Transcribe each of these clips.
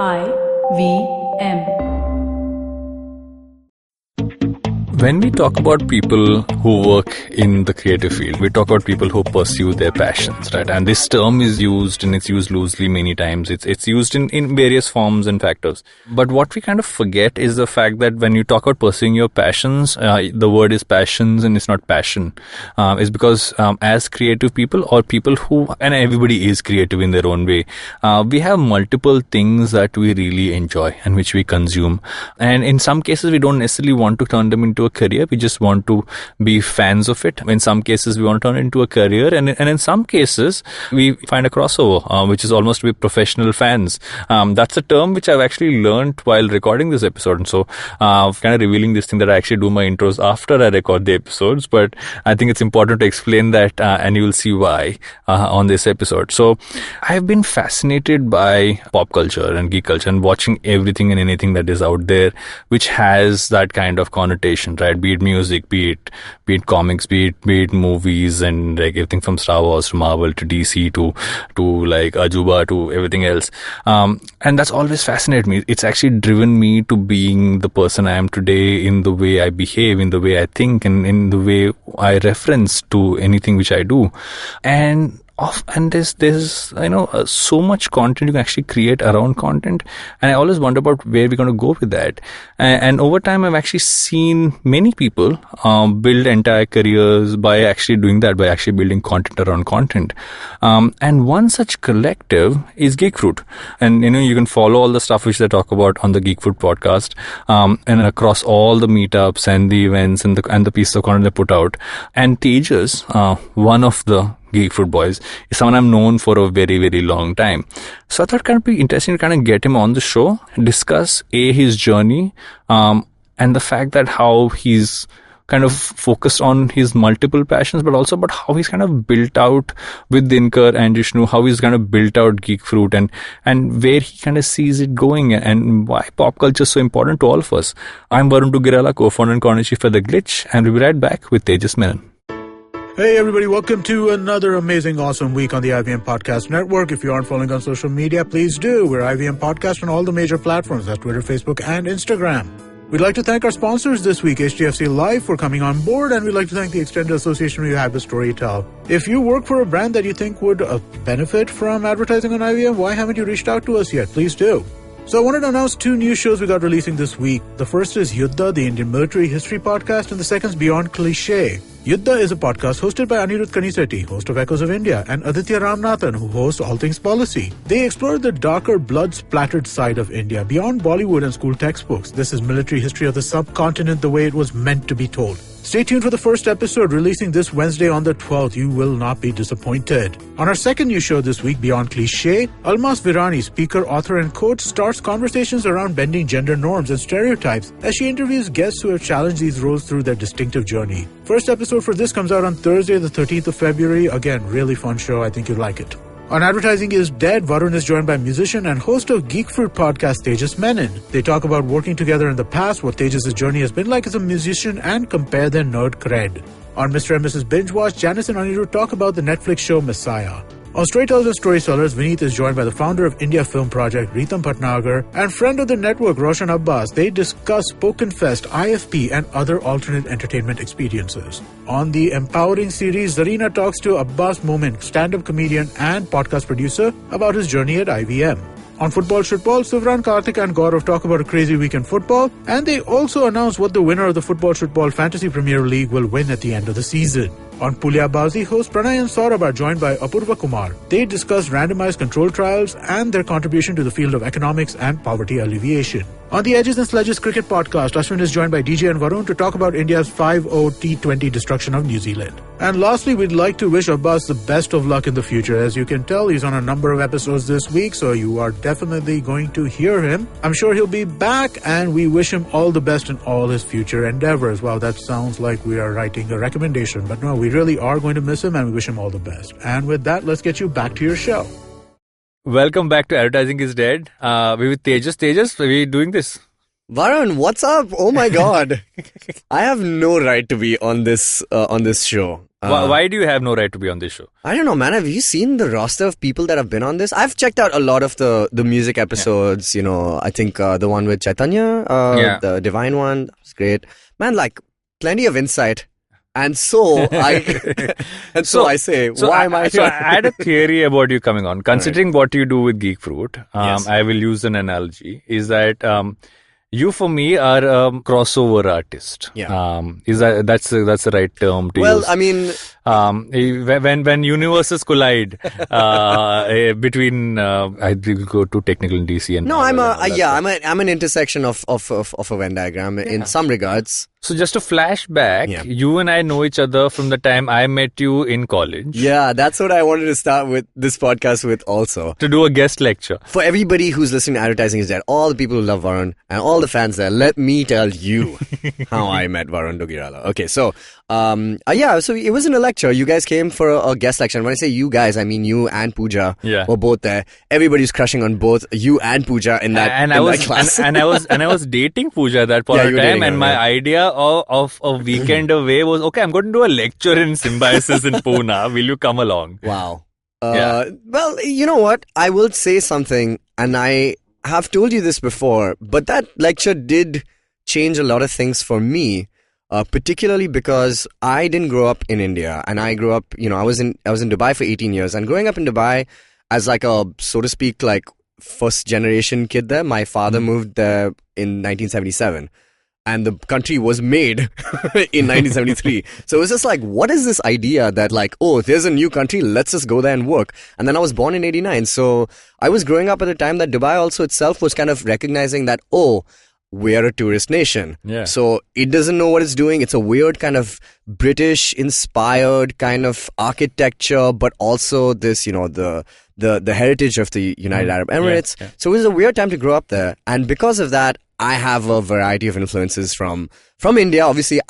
IVM. When we talk about people who work in the creative field, we talk about people who pursue their passions, right? And this term is used, and it's used loosely many times. It's used in various forms and factors. But what we kind of forget is the fact that when you talk about pursuing your passions, the word is passions and it's not passion. It's because as creative people or people who, and everybody is creative in their own way, we have multiple things that we really enjoy and which we consume. And in some cases, we don't necessarily want to turn them into a career. We just want to be fans of it. In some cases, we want to turn it into a career, and in some cases, we find a crossover, which is almost to be professional fans. That's a term which I've actually learned while recording this episode, and so kind of revealing this thing that I actually do my intros after I record the episodes. But I think it's important to explain that, and you will see why on this episode. So I've been fascinated by pop culture and geek culture and watching everything and anything that is out there which has that kind of connotation, right? Be it music, be it comics, be it movies, and like everything from Star Wars to Marvel to DC to like Ajuba to everything else. And that's always fascinated me. It's actually driven me to being the person I am today in the way I behave, in the way I think, and in the way I reference to anything which I do. And there's so much content you can actually create around content, and I always wonder about where we're going to go with that. And over time, I've actually seen many people build entire careers by actually doing that, by actually building content around content. And one such collective is Geek Fruit, and you can follow all the stuff which they talk about on the Geek Fruit podcast, and across all the meetups and the events and the pieces of content they put out. And Tejas, one of the Geek Fruit boys, is someone I've known for a very, very long time. So I thought it kind of be interesting to kind of get him on the show, discuss his journey, and the fact that how he's kind of focused on his multiple passions, but also about how he's kind of built out with Dinkar and Jishnu, how he's kind of built out Geek Fruit and where he kind of sees it going and why pop culture is so important to all of us. I'm Varun Duggirala, co-founder and corner-chief at The Glitch, and we'll be right back with Tejas Menon. Hey everybody, welcome to another amazing, awesome week on the IVM Podcast Network. If you aren't following on social media, please do. We're IVM Podcast on all the major platforms, that's Twitter, Facebook, and Instagram. We'd like to thank our sponsors this week, HDFC Life, for coming on board, and we'd like to thank the extended association we have with Storytel. If you work for a brand that you think would benefit from advertising on IVM, why haven't you reached out to us yet? Please do. So I wanted to announce 2 new shows we got releasing this week. The first is Yuddha, the Indian Military History Podcast, and the second is Beyond Cliché. Yuddha is a podcast hosted by Anirudh Kanisetti, host of Echoes of India, and Aditya Ramnathan, who hosts All Things Policy. They explore the darker, blood-splattered side of India, beyond Bollywood and school textbooks. This is military history of the subcontinent the way it was meant to be told. Stay tuned for the first episode, releasing this Wednesday on the 12th. You will not be disappointed. On our second new show this week, Beyond Cliché, Almas Virani, speaker, author, and coach, starts conversations around bending gender norms and stereotypes as she interviews guests who have challenged these roles through their distinctive journey. First episode for this comes out on Thursday, the 13th of February. Again, really fun show. I think you'll like it. On Advertising is Dead, Varun is joined by musician and host of Geek Fruit Podcast, Tejas Menon. They talk about working together in the past, what Tejas' journey has been like as a musician, and compare their nerd cred. On Mr. and Mrs. Binge Watch, Janice and Anirudh talk about the Netflix show Messiah. On Storytellers and Storysellers, Vineet is joined by the founder of India Film Project, Ritam Bhatnagar, and friend of the network, Roshan Abbas. They discuss Spoken Fest, IFP, and other alternate entertainment experiences. On the Empowering series, Zarina talks to Abbas Momin, stand-up comedian and podcast producer, about his journey at IVM. On Football Shitball, Sivran, Karthik and Gaurav talk about a crazy week in football, and they also announce what the winner of the Football Shitball Fantasy Premier League will win at the end of the season. On Pulyabazi, host Pranay and Saurabh are joined by Apurva Kumar. They discuss randomized control trials and their contribution to the field of economics and poverty alleviation. On the Edges and Sledges Cricket Podcast, Ashwin is joined by DJ and Varun to talk about India's 5-0 T20 destruction of New Zealand. And lastly, we'd like to wish Abbas the best of luck in the future. As you can tell, he's on a number of episodes this week, so you are definitely going to hear him. I'm sure he'll be back, and we wish him all the best in all his future endeavors. Wow, that sounds like we are writing a recommendation, but no, we really are going to miss him, and we wish him all the best. And with that, let's get you back to your show. Welcome back to Advertising is Dead. We're with Tejas. Tejas, are we doing this? Varun, what's up? Oh my God. I have no right to be on this show. Why do you have no right to be on this show? I don't know, man. Have you seen the roster of people that have been on this? I've checked out a lot of the music episodes. I think the one with Chaitanya, the Divine one, was great. Man, like plenty of insight. And so I say, why am I? So I had a theory about you coming on. Considering what you do with Geek Fruit, I will use an analogy. Is that you for me are a crossover artist? Yeah. Is that's the right term to use? Well, I mean, when universes collide between I will go too technical in DC and no, I'm an intersection of a Venn diagram in some regards. So just a flashback, you and I know each other from the time I met you in college. Yeah, that's what I wanted to start with this podcast with also. To do a guest lecture. For everybody who's listening to Advertising is Dead, all the people who love Varun and all the fans there, let me tell you how I met Varun Duggirala. Okay, so so it was in a lecture. You guys came for a guest lecture. And when I say you guys, I mean you and Pooja were both there. Everybody's crushing on both you and Pooja in that class. And I was dating Pooja at that point of time, and my idea of a weekend away was, okay, I'm going to do a lecture in Symbiosis in Pune. Will you come along? Wow. Well, you know what? I will say something, and I have told you this before, but that lecture did change a lot of things for me. Particularly because I didn't grow up in India, and I grew up, I was in Dubai for 18 years, and growing up in Dubai as like a, so to speak, like first generation kid there. My father moved there in 1977, and the country was made in 1973. So it was just like, what is this idea that like, oh, there's a new country, let's just go there and work. And then I was born in 89, so I was growing up at the time that Dubai also itself was kind of recognizing that, oh, we are a tourist nation. Yeah. So it doesn't know what it's doing. It's a weird kind of British-inspired kind of architecture, but also this, the heritage of the United Arab Emirates. Yeah. So it was a weird time to grow up there. And because of that, I have a variety of influences from India. Obviously,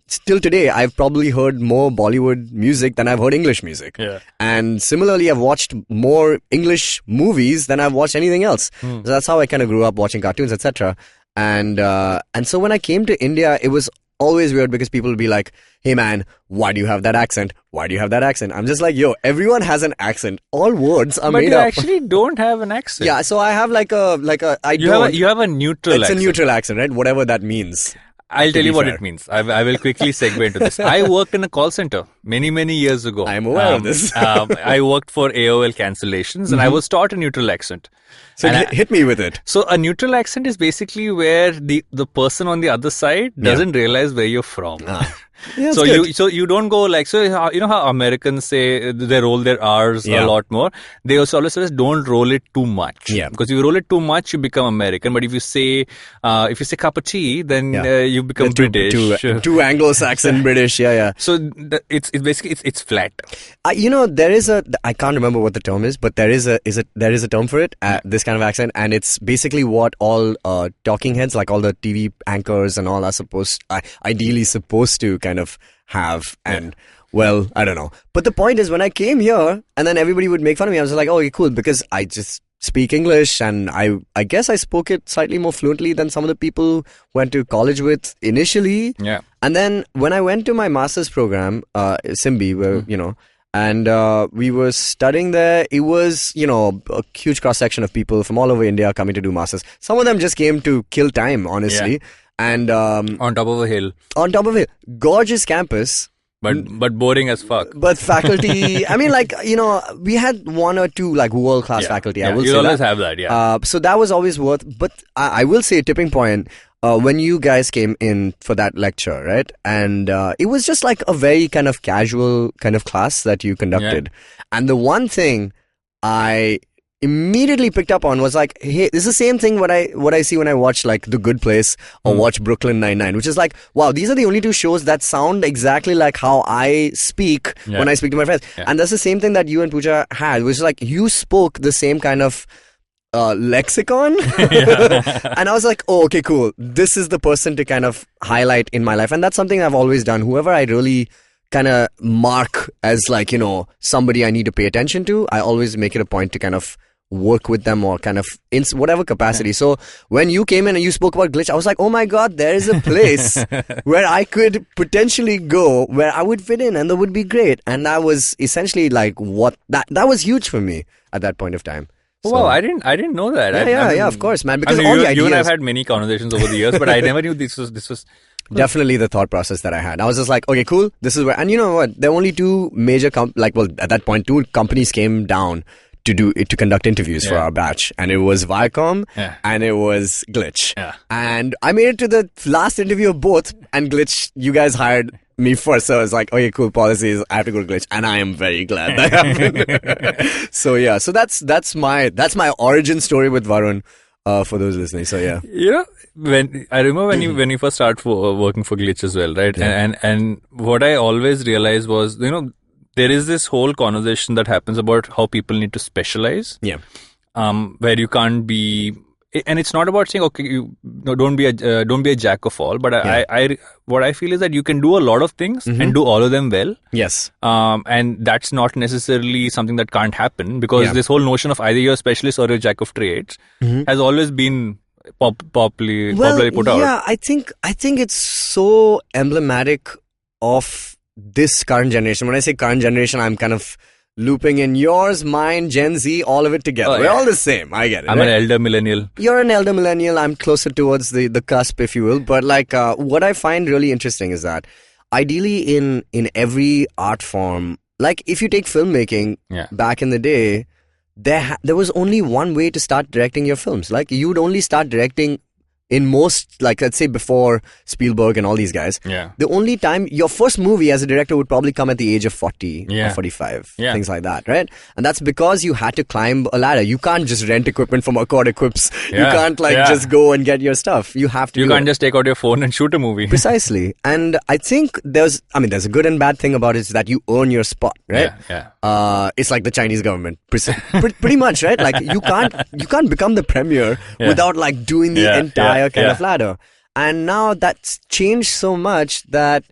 still today, I've probably heard more Bollywood music than I've heard English music. Yeah. And similarly, I've watched more English movies than I've watched anything else. So that's how I kind of grew up watching cartoons, etc. And so when I came to India, it was always weird because people would be like, hey man, why do you have that accent? Why do you have that accent? I'm just like, yo, everyone has an accent. All words are made up. But you actually don't have an accent. Yeah, so I have you have a neutral accent. It's a neutral accent, right? Whatever that means. I'll tell you what it means. I will quickly segue into this. I worked in a call center many, many years ago. I'm aware of this. I worked for AOL cancellations, and I was taught a neutral accent. So hit me with it. So a neutral accent is basically where the person on the other side doesn't realize where you're from. Yeah, so you don't go like, so you know how Americans say they roll their R's a lot more. They also always say don't roll it too much. Yeah. Because if you roll it too much, you become American. But if you say cup of tea, then you become British. Too Anglo-Saxon British. Yeah. So it's basically it's flat. There is I can't remember what the term is, but there is a term for it. This kind of accent, and it's basically what all talking heads, like all the TV anchors and all, are ideally supposed to kind of have. And well, I don't know, but the point is, when I came here and then everybody would make fun of me, I was like, oh, cool, because I just speak English, and I guess I spoke it slightly more fluently than some of the people went to college with initially. Yeah. And then when I went to my master's program, Simbi, where and we were studying there, it was, a huge cross-section of people from all over India coming to do masters. Some of them just came to kill time, honestly. Yeah. And on top of a hill. Gorgeous campus. But boring as fuck. But faculty, I mean, we had one or two world-class faculty. I will say you always have that, yeah. So that was always worth. But I will say a tipping point. When you guys came in for that lecture, right? And it was just like a very kind of casual kind of class that you conducted. Yeah. And the one thing I immediately picked up on was like, hey, this is the same thing what I see when I watch like The Good Place or watch Brooklyn Nine-Nine, which is like, wow, these are the only two shows that sound exactly like how I speak when I speak to my friends. Yeah. And that's the same thing that you and Pooja had, which is like, you spoke the same kind of lexicon. And I was like, oh, okay, cool. This is the person to kind of highlight in my life. And that's something I've always done. Whoever I really kind of mark as somebody I need to pay attention to, I always make it a point to kind of work with them or kind of in whatever capacity. So when you came in and you spoke about Glitch, I was like, oh my God, there is a place where I could potentially go, where I would fit in and that would be great. And that was essentially like that was huge for me at that point of time. Oh, So- wow, I didn't know that. Yeah, of course, man. Because I mean, all you, the ideas, you and I have had many conversations over the years, but I never knew this was. definitely the thought process that I had. I was just like, okay, cool. This is where, and you know what? There were only two major at that point, two companies came down to conduct interviews for our batch, and it was Viacom and it was Glitch. Yeah. And I made it to the last interview of both, and Glitch, you guys hired me first, so I was like, okay, cool, policies, I have to go to Glitch, and I am very glad that happened. So that's my origin story with Varun, for those listening. So yeah. You know, when I remember when you first started working for Glitch as well, right? Yeah. And what I always realized was, you know, there is this whole conversation that happens about how people need to specialize. Yeah. Where you can't be, and it's not about saying, okay, don't be a jack of all, but I what I feel is that you can do a lot of things and do all of them well. Yes. And that's not necessarily something that can't happen, because this whole notion of either you're a specialist or a jack of trades has always been popularly put out. Yeah, I think it's so emblematic of this current generation. When I say current generation, I'm kind of looping in yours, mine, Gen Z, all of it together. Oh, We're yeah. all the same. I get it. I'm right? an elder millennial. You're an elder millennial. I'm closer towards the cusp, if you will. But like, what I find really interesting is that ideally in every art form, like if you take filmmaking back in the day, there was only one way to start directing your films. Like you would only start directing in most, like let's say before Spielberg and all these guys. Yeah. The only time your first movie as a director would probably come at the age of 40 or 45, things like that, right? And that's because you had to climb a ladder. You can't just rent equipment from Accord Equips. You can't just go and get your stuff. You have to. You can't just take out your phone and shoot a movie. Precisely. And I think there's a good and bad thing about it is that you earn your spot, right? Yeah. It's like the Chinese government, pretty much, right? Like you can't become the premier without like doing the entire kind of ladder. And now that's changed so much that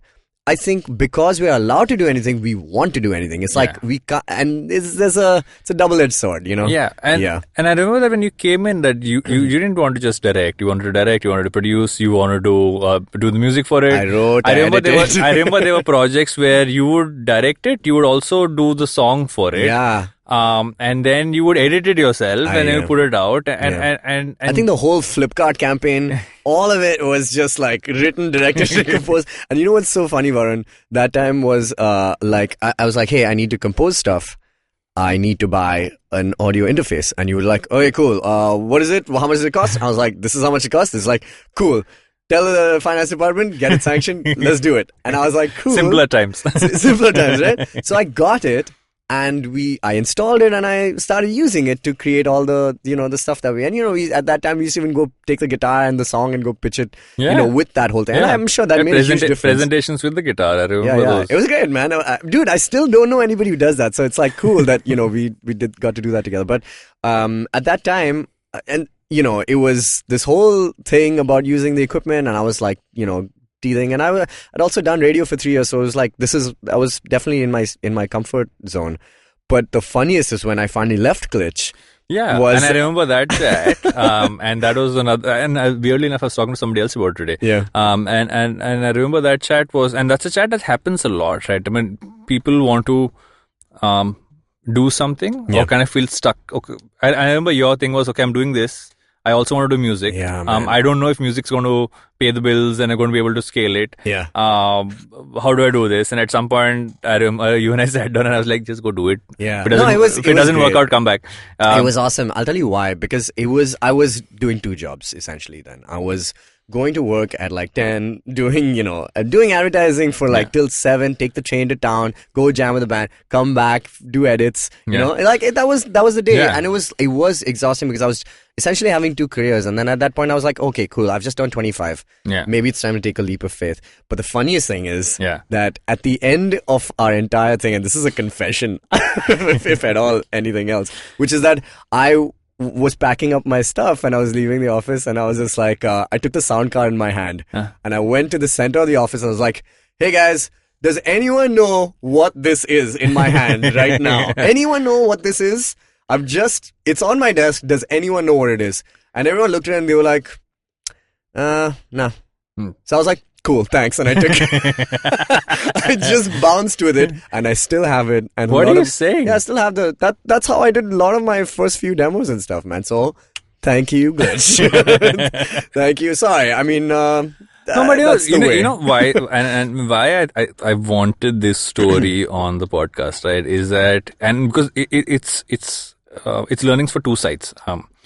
I think because we're allowed to do anything, we want to do anything. It's like we can't, and it's a double-edged sword, you know? Yeah. And I remember that when you came in, that you didn't want to just direct. You wanted to direct, you wanted to produce, you wanted to do the music for it. I wrote, I remember there were projects where you would direct it, you would also do the song for it. Yeah. And then you would edit it yourself and then you put it out. And I think the whole Flipkart campaign, all of it was just like written, directed, and composed. And you know what's so funny, Varun? That time was like, I was like, hey, I need to compose stuff. I need to buy an audio interface. And you were like, okay, cool. What is it? How much does it cost? I was like, this is how much it costs. It's like, cool. Tell the finance department, get it sanctioned, let's do it. And I was like, cool. Simpler times. Simpler times, right? So I got it. And I installed it and I started using it to create all the, the stuff that at that time we used to even go take the guitar and the song and go pitch it, with that whole thing. And I'm sure that made a huge difference. Presentations with the guitar, I remember those. It was great, man. Dude, I still don't know anybody who does that. So it's like cool that, we got to do that together. But, at that time, and, it was this whole thing about using the equipment and I was like, teething, and I'd also done radio for 3 years, so it was like I was definitely in my comfort zone. But the funniest is when I finally left Glitch. Yeah, and I remember that chat, and that was another. And weirdly enough, I was talking to somebody else about it today. Yeah. And I remember that chat was, and that's a chat that happens a lot, right? I mean, people want to do something or kind of feel stuck. Okay, I remember your thing was, okay, I'm doing this. I also want to do music. Yeah, man. I don't know if music's going to pay the bills and I'm going to be able to scale it. Yeah. How do I do this? And at some point, I remember you and I sat down and I was like, just go do it. Yeah. If it doesn't work out, come back. It was awesome. I'll tell you why. Because I was doing two jobs essentially then. I was going to work at like 10, doing advertising for like till 7, take the train to town, go jam with the band, come back, do edits, that was the day. Yeah. And it was exhausting because I was essentially having two careers. And then at that point I was like, okay, cool. I've just turned 25. Yeah. Maybe it's time to take a leap of faith. But the funniest thing is that at the end of our entire thing, and this is a confession, if at all anything else, which is that I was packing up my stuff and I was leaving the office and I was just like, I took the sound card in my hand and I went to the center of the office and I was like, hey guys, does anyone know what this is in my hand right now? Anyone know what this is? It's on my desk. Does anyone know what it is? And everyone looked at it and they were like, nah. So I was like, cool, thanks. And I took it. I just bounced with it and I still have it. And what are you saying? Yeah, I still have that's how I did a lot of my first few demos and stuff, man. So thank you, Glitch. Thank you. Sorry. I mean, no, but you know why and why I wanted this story on the podcast, right? Is that, and because it's learnings for two sides.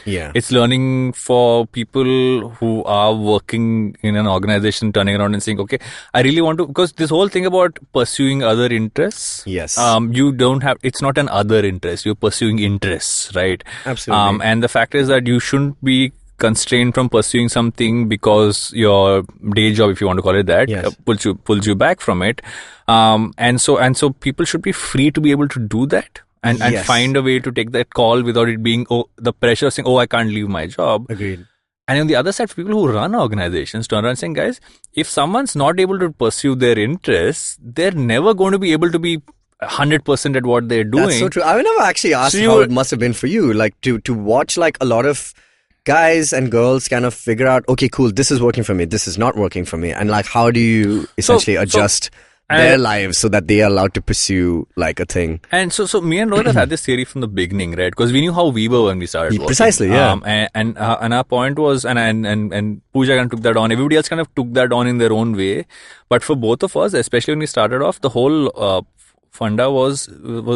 It's learning for people who are working in an organization, turning around and saying, okay, I really want to, because this whole thing about pursuing other interests. Yes. It's not an other interest. You're pursuing interests, right? Absolutely. And the fact is that you shouldn't be constrained from pursuing something because your day job, if you want to call it that, yes. pulls you back from it. And so people should be free to be able to do that. And Yes. find a way to take that call without it being the pressure of saying, I can't leave my job. Agreed. And on the other side, for people who run organizations, turn around saying, guys, if someone's not able to pursue their interests, they're never going to be able to be 100% at what they're doing. That's so true. I never actually asked how it must have been for you, like to watch like a lot of guys and girls kind of figure out, okay, cool, this is working for me, this is not working for me, and like how do you essentially adjust their lives so that they are allowed to pursue like a thing. And so me and Rohit have had this theory from the beginning, right? Because we knew how we were when we started working. Precisely, yeah. And our point was, and Pooja kind of took that on. Everybody else kind of took that on in their own way. But for both of us, especially when we started off, the whole funda was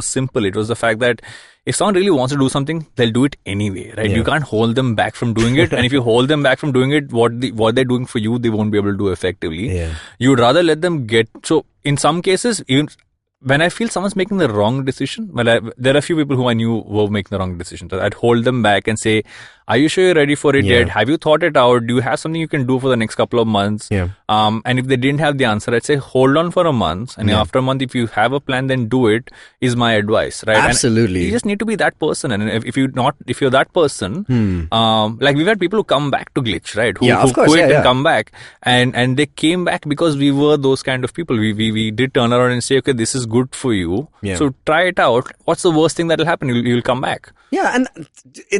simple. It was the fact that if someone really wants to do something, they'll do it anyway, right? Yeah. You can't hold them back from doing it. And if you hold them back from doing it, what they're doing for you, they won't be able to do effectively. Yeah. You'd rather let them get... So in some cases, even when I feel someone's making the wrong decision, there are a few people who I knew were making the wrong decision. So I'd hold them back and say, are you sure you're ready for it yet? Have you thought it out? Do you have something you can do for the next couple of months? Yeah. And if they didn't have the answer, I'd say, hold on for a month. And after a month, if you have a plan, then do it, is my advice, right? Absolutely. And you just need to be that person. And if you're that person, like we've had people who come back to Glitch, right? Who quit and come back. And they came back because we were those kind of people. We did turn around and say, okay, this is good for you. Yeah. So try it out. What's the worst thing that'll happen? You'll come back. Yeah, and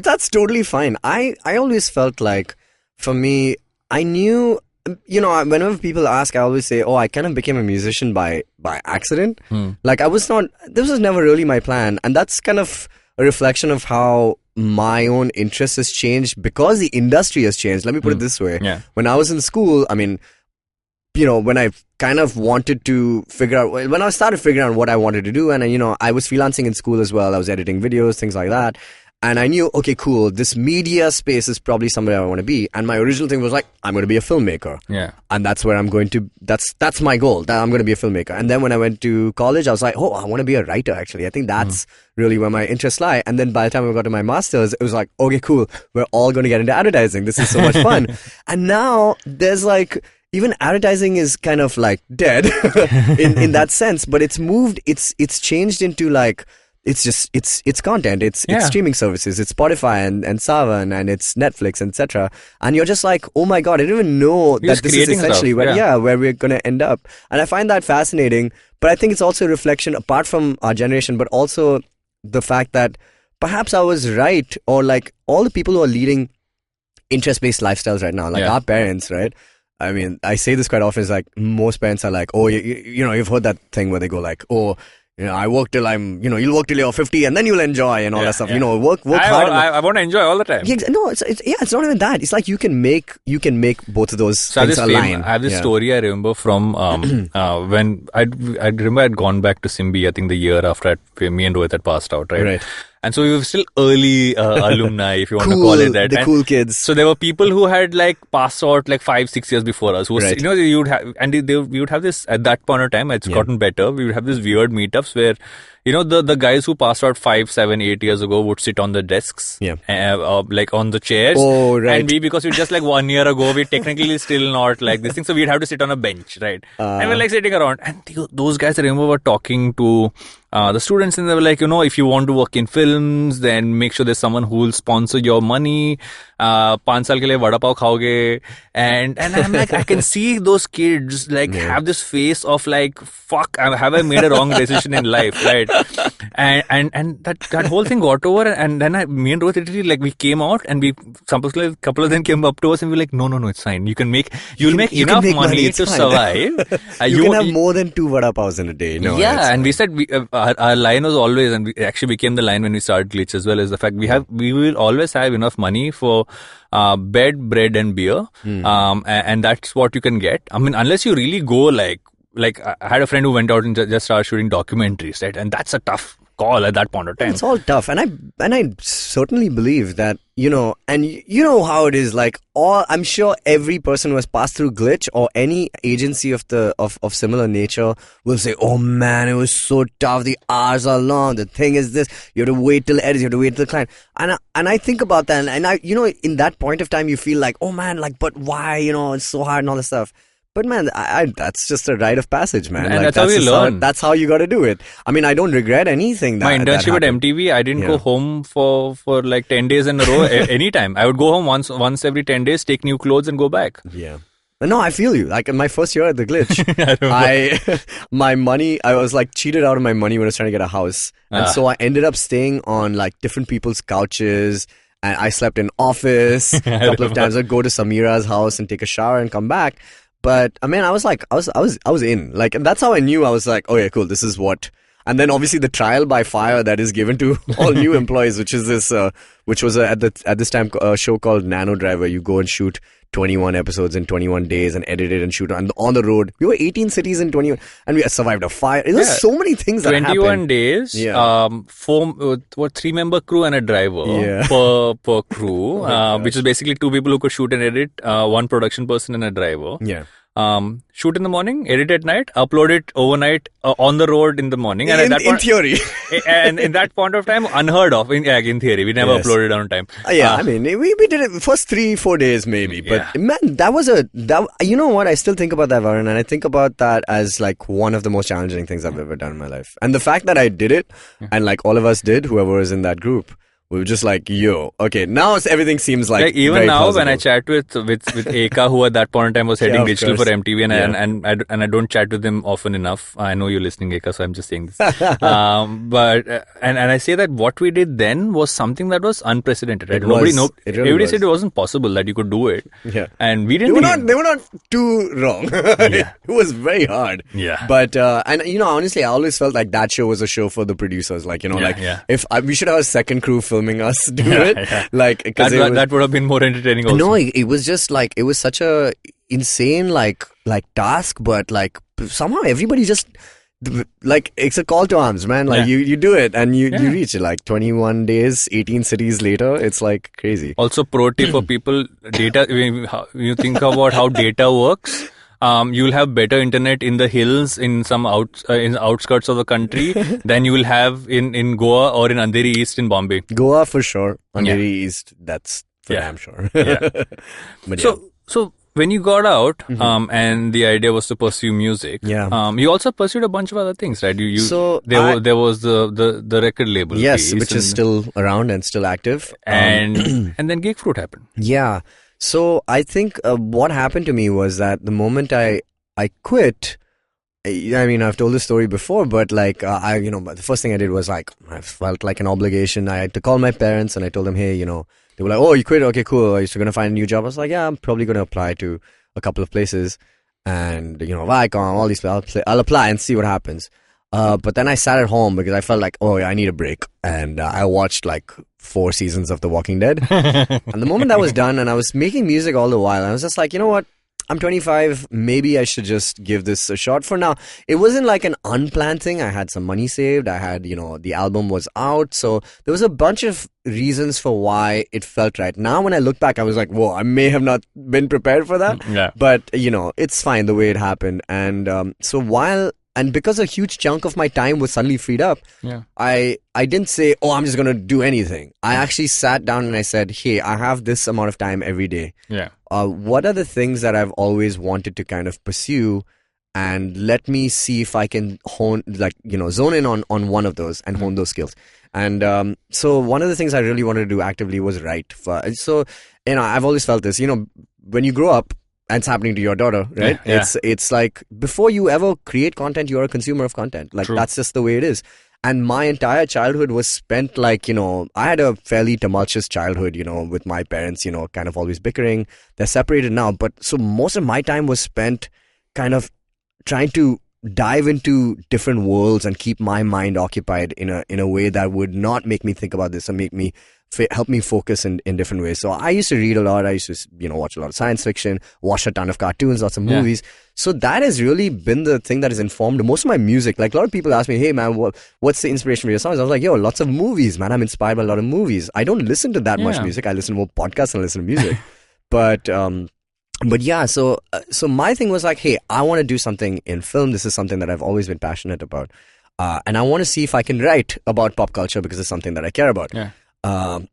that's totally fine. I always felt like, for me, I knew, whenever people ask, I always say, I kind of became a musician by accident. Like this was never really my plan. And that's kind of a reflection of how my own interest has changed because the industry has changed. Let me put it this way. Yeah. When I was in school, I mean, when I kind of wanted to when I started figuring out what I wanted to do, and I was freelancing in school as well. I was editing videos, things like that. And I knew, okay, cool, this media space is probably somewhere I want to be. And my original thing was like, I'm going to be a filmmaker. Yeah. And that's where I'm going to, that's my goal, that I'm going to be a filmmaker. And then when I went to college, I was like, I want to be a writer, actually. I think that's really where my interests lie. And then by the time I got to my master's, it was like, okay, cool, we're all going to get into advertising. This is so much fun. And now there's like, even advertising is kind of like dead in that sense, but it's moved, it's changed into like, it's content, it's streaming services, it's Spotify and Savan and it's Netflix, etc. And you're just like, oh my god, I didn't even know that this is essentially where we're gonna end up. And I find that fascinating, but I think it's also a reflection, apart from our generation, but also the fact that perhaps I was right, or like all the people who are leading interest-based lifestyles right now, like our parents, right? I mean, I say this quite often, it's like most parents are like, you've heard that thing where they go like, I work till you'll work till you're 50 and then you'll enjoy and all that stuff. Yeah. Work hard. I want to enjoy all the time. Yeah, no, it's not even that. It's like you can make both of those things align. I have this story I remember from when I remember I'd gone back to Simbi, I think the year after me and Rohit had passed out, right? And so we were still early alumni, if you want to call it that. The cool kids. So there were people who had like passed out like 5-6 years before us. Who was, we would have this at that point of time. It's gotten better. We would have these weird meetups where, the guys who passed out 5, 7, 8 years ago would sit on the desks, like on the chairs. Oh, right. And because we just like 1 year ago, we technically still not like this thing. So we'd have to sit on a bench, right? And we're like sitting around. And those guys, I remember, were talking to the students, and they were like, if you want to work in films, then make sure there's someone who will sponsor your money. 5 saal ke liye vada pav khaoge. And I'm like, I can see those kids like have this face of like, fuck, have I made a wrong decision in life, right? and that whole thing got over, and then me and Rohit literally, like, we came out, and a couple of them came up to us and we were like, no, it's fine. You'll make enough money to survive. You can have more than 2 vada pavs in a day. No, yeah, and we said our line was always, and we actually became the line when we started Glitch, as well as the fact we will always have enough money for bed, bread, and beer, and that's what you can get. I mean, unless you really go like I had a friend who went out and just started shooting documentaries, right? And that's a tough call at that point of time. It's all tough, and I certainly believe that, and you know how it is. Like, I'm sure every person who has passed through Glitch or any agency of similar nature will say, "Oh man, it was so tough. The hours are long. The thing is this: you have to wait till edits, you have to wait till the client." And I think about that, and I, in that point of time, you feel like, "Oh man, like, but why? It's so hard and all this stuff." But man, that's just a rite of passage, man. And that's how you learn. That's how you got to do it. I mean, I don't regret anything. My internship at MTV, I didn't go home for like 10 days in a row anytime. I would go home once every 10 days, take new clothes and go back. Yeah. No, I feel you. Like in my first year at the Glitch, my money, I was like cheated out of my money when I was trying to get a house. And so I ended up staying on like different people's couches. And I slept in office a couple of times. I'd go to Samira's house and take a shower and come back. But I mean, I was in, like, and that's how I knew. I was like, oh yeah, cool, this is what. And then obviously the trial by fire that is given to all new employees, which is this, which was at this time a show called Nano Driver. You go and shoot 21 episodes in 21 days and edit it and shoot on the road. We were 18 cities in 21, and we survived a fire. There's so many things that happened. 21 days, 3-member crew and a driver per crew, which is basically 2 people who could shoot and edit, 1 production person and a driver. Yeah. Shoot in the morning, edit at night, upload it overnight on the road in the morning. And in theory. And in that point of time, unheard of. In theory, we never uploaded on time. I mean, we did it first 3-4 days maybe. But man, that was you know what? I still think about that, Varun, and I think about that as like one of the most challenging things I've ever done in my life. And the fact that I did it, and like all of us did, whoever was in that group, we were just like, yo, okay, now everything seems like even very now plausible. When I chat with Eka, who at that point in time was heading digital for MTV, and I don't chat with him often enough. I know you're listening, Eka, so I'm just saying this. But I say that what we did then was something that was unprecedented, right? Everybody said it wasn't possible that you could do it. Yeah. And we didn't. They were not too wrong. It was very hard. Yeah. But and honestly, I always felt like that show was a show for the producers. Like if we should have a second crew filming us do it, like that would have been more entertaining. Also. No, it was just like it was such a insane like task, but like somehow everybody just like it's a call to arms, man. Like you do it and you reach it. Like 21 days, 18 cities later, it's like crazy. Also, pro tip for people: data. When you think about how data works. You'll have better internet in the hills in some in the outskirts of the country than you will have in Goa or in Andheri East in Bombay. Goa for sure. Andheri East, that's for damn sure. But so when you got out, and the idea was to pursue music, you also pursued a bunch of other things, right? There was the record label, yes, which is still around and still active, and then Geek Fruit happened. Yeah. So I think what happened to me was that the moment I quit, I mean, I've told this story before, but like the first thing I did was like I felt like an obligation. I had to call my parents and I told them, hey, they were like, oh, you quit? Okay, cool. Are you still going to find a new job? I was like, yeah, I'm probably going to apply to a couple of places, and Viacom, all these places. I'll apply and see what happens. But then I sat at home because I felt like, oh, I need a break. And I watched like 4 seasons of The Walking Dead. And the moment that was done, and I was making music all the while, I was just like, you know what? I'm 25. Maybe I should just give this a shot for now. It wasn't like an unplanned thing. I had some money saved. I had, the album was out. So there was a bunch of reasons for why it felt right. Now, when I look back, I was like, whoa, I may have not been prepared for that. Yeah. But, it's fine the way it happened. And and because a huge chunk of my time was suddenly freed up, I didn't say, oh, I'm just going to do anything. I actually sat down and I said, hey, I have this amount of time every day. Yeah. What are the things that I've always wanted to kind of pursue? And let me see if I can zone in on one of those and hone those skills. And so one of the things I really wanted to do actively was write. So, I've always felt this, when you grow up, and it's happening to your daughter, right? Yeah. It's like before you ever create content, you're a consumer of content. Like True. That's just the way it is. And my entire childhood was spent like, I had a fairly tumultuous childhood, with my parents, kind of always bickering. They're separated now. But so most of my time was spent kind of trying to dive into different worlds and keep my mind occupied in a way that would not make me think about this or make me help me focus in different ways. So I used to read a lot. I used to, watch a lot of science fiction, watch a ton of cartoons, lots of movies. So that has really been the thing that has informed most of my music. Like a lot of people ask me, hey man, what's the inspiration for your songs? I was like, lots of movies, man. I'm inspired by a lot of movies. I don't listen to that much music. I listen to more podcasts and listen to music. But yeah, so my thing was like, hey, I want to do something in film. This is something that I've always been passionate about. And I want to see if I can write about pop culture because it's something that I care about. Yeah. And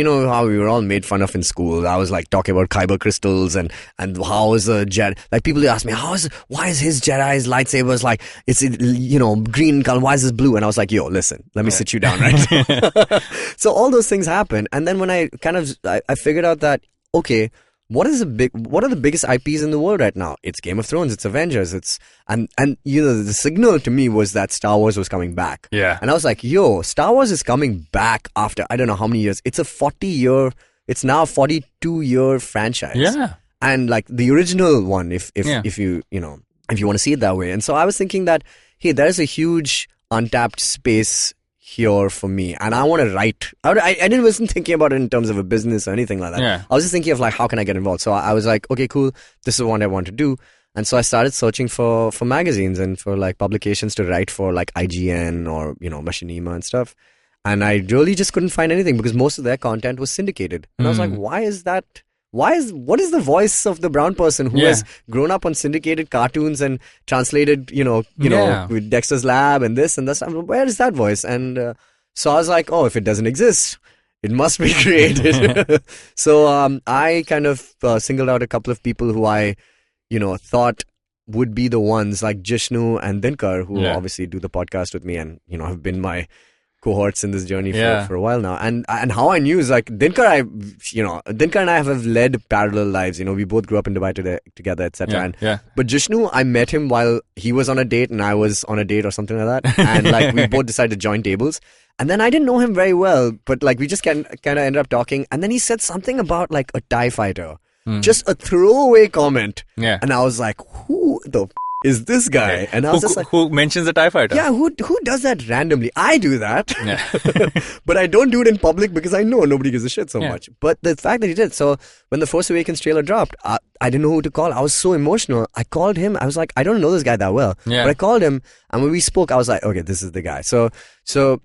how we were all made fun of in school. I was like talking about kyber crystals and how is a Jedi, like people ask me, why is his Jedi's lightsabers like, it's, green color, why is this blue? And I was like, listen, let me sit you down, right? So all those things happen. And then when I figured out that, okay, what are the biggest IPs in the world right now? It's Game of Thrones, it's Avengers, and the signal to me was that Star Wars was coming back. Yeah. And I was like, Star Wars is coming back after I don't know how many years. It's it's now a 42-year franchise. Yeah. And like the original one, if you want to see it that way. And so I was thinking that, hey, there's a huge untapped space here for me, and I want to write. I wasn't thinking about it in terms of a business or anything like that. Yeah. I was just thinking of like, how can I get involved? So I was like, okay, cool, this is what I want to do. And so I started searching for magazines and for like publications to write for, like IGN or Machinima and stuff. And I really just couldn't find anything because most of their content was syndicated. And I was like, why is that? What is the voice of the brown person who has grown up on syndicated cartoons and translated, with Dexter's Lab and this and this? Where is that voice? And so I was like, if it doesn't exist, it must be created. So I kind of singled out a couple of people who I, thought would be the ones, like Jishnu and Dinkar, who obviously do the podcast with me and, have been my cohorts in this journey for a while now. And how I knew is like Dinkar and I have led parallel lives. We both grew up in Dubai together, etc. But Jishnu, I met him while he was on a date and I was on a date or something like that. And like we both decided to join tables. And then I didn't know him very well, but like we just kind of ended up talking. And then he said something about like a TIE fighter. Just a throwaway comment. Yeah. And I was like, who the is this guy? And I was just like, who mentions a TIE fighter? Yeah, who does that randomly? I do that. Yeah. But I don't do it in public because I know nobody gives a shit so much. But the fact that he did. So when the Force Awakens trailer dropped, I didn't know who to call. I was so emotional. I called him. I was like, I don't know this guy that well. Yeah. But I called him. And when we spoke, I was like, okay, this is the guy. So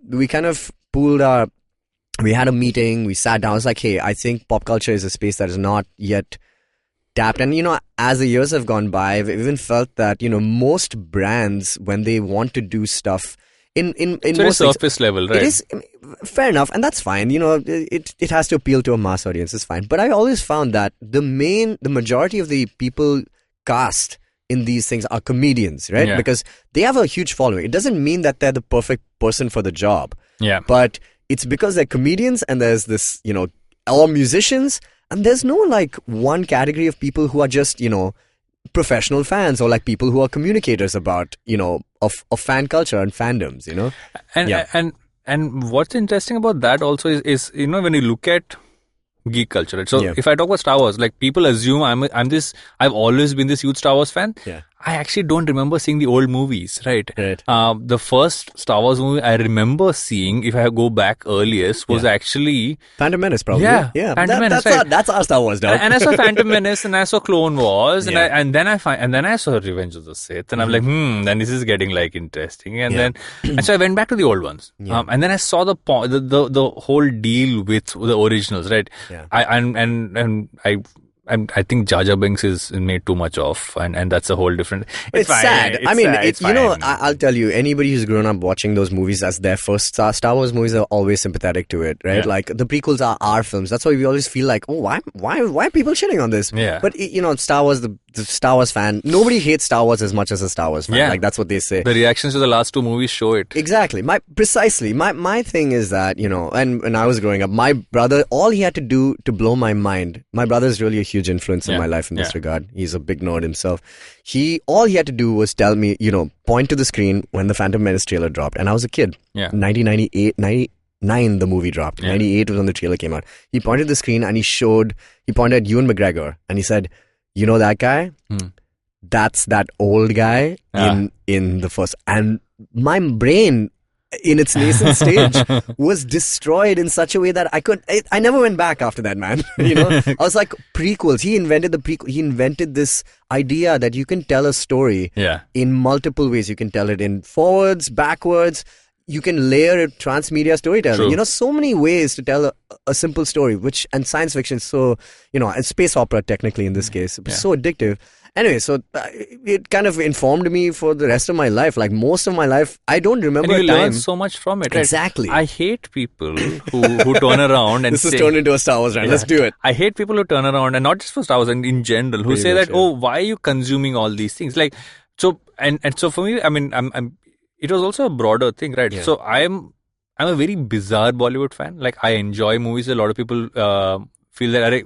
we kind of we had a meeting. We sat down. I was like, hey, I think pop culture is a space that is not yet tapped. And, as the years have gone by, I've even felt that, most brands, when they want to do stuff in most surface level, right? It is fair enough. And that's fine. It has to appeal to a mass audience. It's fine. But I always found that the majority of the people cast in these things are comedians, right? Yeah. Because they have a huge following. It doesn't mean that they're the perfect person for the job. Yeah. But it's because they're comedians and there's this, or musicians. And there's no like one category of people who are just, professional fans or like people who are communicators about, of fan culture and fandoms, And what's interesting about that also is when you look at geek culture, right? So if I talk about Star Wars, like people assume I've always been this huge Star Wars fan. Yeah. I actually don't remember seeing the old movies, right? The first Star Wars movie I remember seeing, if I go back earliest, was actually Phantom Menace, probably. Yeah. Phantom Menace, that's our Star Wars, dog. And I saw Phantom Menace, and I saw Clone Wars, and then I saw Revenge of the Sith, and I'm like, then this is getting like interesting, and so I went back to the old ones, and then I saw the whole deal with the originals, right? Yeah. I think Jar Jar Binks is made too much of, and that's a whole different. It's sad. It's fine. I'll tell you, anybody who's grown up watching those movies as their first Star Wars movies are always sympathetic to it, right? Yeah. Like the prequels are our films. That's why we always feel like, why are people shitting on this? Yeah. But Star Wars, the Star Wars fan. Nobody hates Star Wars as much as a Star Wars fan. Yeah. Like, that's what they say. The reactions to the last 2 movies show it. Exactly. My thing is that, you know, and when I was growing up, my brother, all he had to do to blow my mind, my brother is really a huge influence in my life in this regard. He's a big nerd himself. All he had to do was tell me, you know, point to the screen when the Phantom Menace trailer dropped. And I was a kid. Yeah. 1999, the movie dropped. 98 was when the trailer came out. He pointed to the screen and he pointed at Ewan McGregor and he said, you know that guy? That's that old guy in the first. And my brain, in its nascent stage, was destroyed in such a way that I never went back after that, man. You know, I was like, prequels. He invented this idea that you can tell a story in multiple ways. You can tell it in forwards, backwards. You can layer it, transmedia storytelling. True. You know, so many ways to tell a simple story, and science fiction is so, you know, and space opera technically in this case, so addictive. Anyway, so it kind of informed me for the rest of my life. Like most of my life, I don't remember and you a time. learn so much from it. Right? Exactly. I hate people who turn around and this say... is turned into a Star Wars rant. Let's do it. I hate people who turn around, and not just for Star Wars, and in general, who say that, why are you consuming all these things? Like, so, and so for me, I mean, it was also a broader thing, right? Yeah. So I'm a very bizarre Bollywood fan. Like, I enjoy movies. A lot of people feel that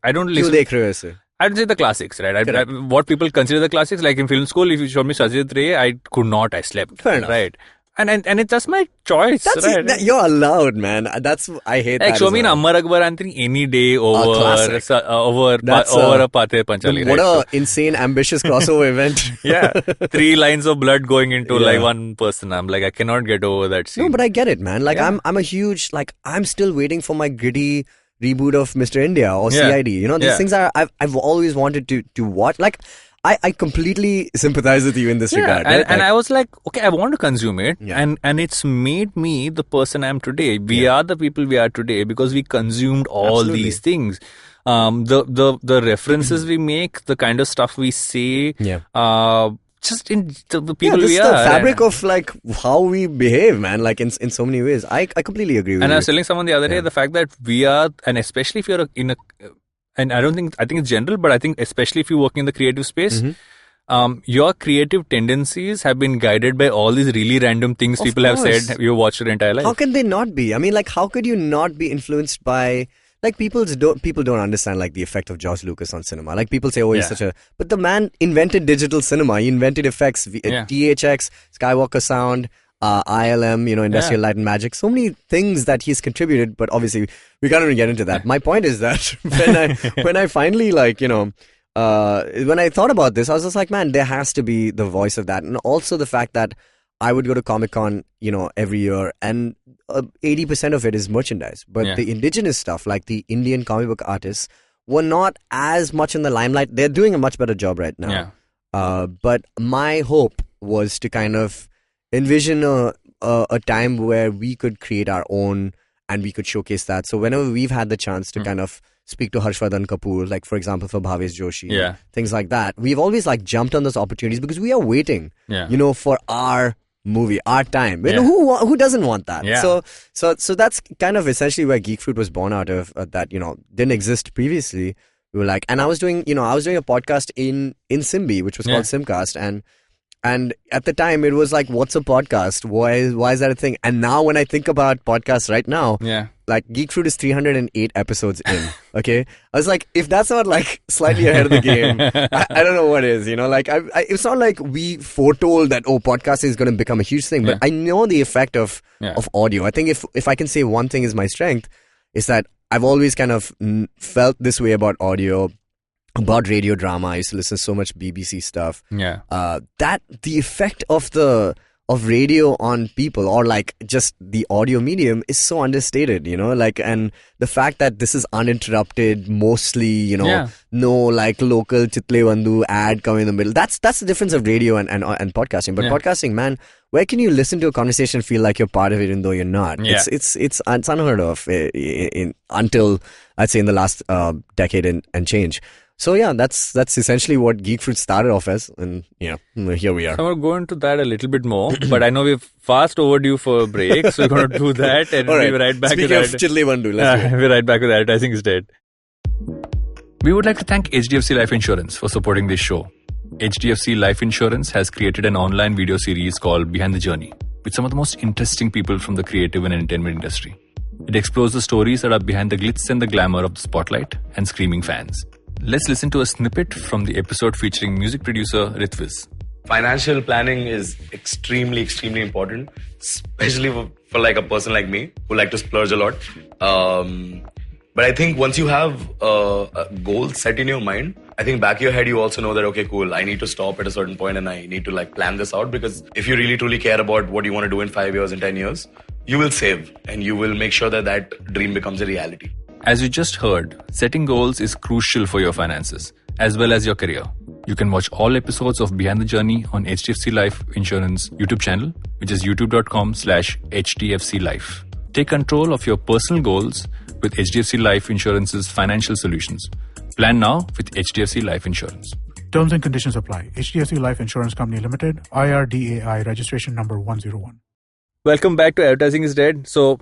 I don't listen. I'd say the classics, right? What people consider the classics, like in film school, if you showed me Sajid Ray, I could not. I slept. Fair enough. Right? And it's just my choice, right? You're allowed, man. I hate that. Like, show me an Ammar Akbar Anthony any day over a Pathe Panchali. What a insane, ambitious crossover event. Yeah. 3 lines of blood going into like one person. I'm like, I cannot get over that scene. No, but I get it, man. Like, I'm a huge, like, I'm still waiting for my gritty reboot of Mr. India or CID. You know, these things I've always wanted to watch. Like, I completely sympathize with you in this regard. Right? And I was like, okay, I want to consume it. Yeah. And it's made me the person I am today. We are the people we are today because we consumed all these things. The references we make, the kind of stuff we say, just in the people we are. The fabric of like how we behave, man, like in so many ways. I completely agree with you. And I was telling someone the other day, the fact that we are, and especially if you're and I think it's general, but I think especially if you work in the creative space, your creative tendencies have been guided by all these really random things people have said you watched your entire life. How can they not be? I mean, like, how could you not be influenced by, like, people don't understand, like, the effect of George Lucas on cinema. Like, people say, oh, he's such a... But the man invented digital cinema. He invented effects, THX, Skywalker sound, ILM, you know, Industrial Light and Magic. So many things that he's contributed, but obviously we can't even get into that. My point is that when I finally, like, you know, when I thought about this, I was just like, man, there has to be the voice of that. And also the fact that I would go to Comic-Con, you know, every year, and 80% of it is merchandise. But the indigenous stuff, like the Indian comic book artists, were not as much in the limelight. They're doing a much better job right now. But my hope was to kind of envision a time where we could create our own and we could showcase that. So whenever we've had the chance to kind of speak to Harshvardhan Kapoor, like for example for Bhavesh Joshi, things like that, we've always like jumped on those opportunities because we are waiting, you know, for our movie, our time. You know, who doesn't want that? So that's kind of essentially where Geek Fruit was born out of. That, you know, didn't exist previously. We were like, and I was doing a podcast in Simbi, which was called Simcast, and at the time, it was like, what's a podcast? Why is that a thing? And now when I think about podcasts right now, like Geek Fruit is 308 episodes in, okay? I was like, if that's not like slightly ahead of the game, I don't know what is, you know? Like, it's not like we foretold that, podcasting is going to become a huge thing, but I know the effect of audio. I think if I can say one thing is my strength, is that I've always kind of felt this way about audio, about radio drama. I used to listen to so much BBC stuff. That the effect of radio on people, or like just the audio medium, is so understated, you know, like, and the fact that this is uninterrupted mostly, you know, no like local Chitle Vandu ad coming in the middle. That's the difference of radio and podcasting. But podcasting, man, where can you listen to a conversation and feel like you're part of it even though you're not? It's unheard of until I'd say in the last decade and change. So yeah, that's essentially what Geek Fruit started off as, and here we are. So I'm going to go into that a little bit more, but I know we've fast overdue for a break, so we're going to do that, and we'll be right back to that. Speaking of Chidle Vandu, let's go. We're right back with Advertising is Dead. We would like to thank HDFC Life Insurance for supporting this show. HDFC Life Insurance has created an online video series called Behind the Journey with some of the most interesting people from the creative and entertainment industry. It explores the stories that are behind the glitz and the glamour of the spotlight and screaming fans. Let's listen to a snippet from the episode featuring music producer Ritviz. Financial planning is extremely important, especially for like a person like me who like to splurge a lot. But I think once you have a goal set in your mind, I think back of your head you also know that, okay, cool, I need to stop at a certain point and I need to like plan this out, because if you really truly care about what you want to do in 5 years, in 10 years, you will save and you will make sure that that dream becomes a reality. As you just heard, setting goals is crucial for your finances as well as your career. You can watch all episodes of Behind the Journey on HDFC Life Insurance YouTube channel, which is youtube.com/HDFC Life. Take control of your personal goals with HDFC Life Insurance's financial solutions. Plan now with HDFC Life Insurance. Terms and conditions apply. HDFC Life Insurance Company Limited, IRDAI, registration number 101. Welcome back to Advertising is Dead. So,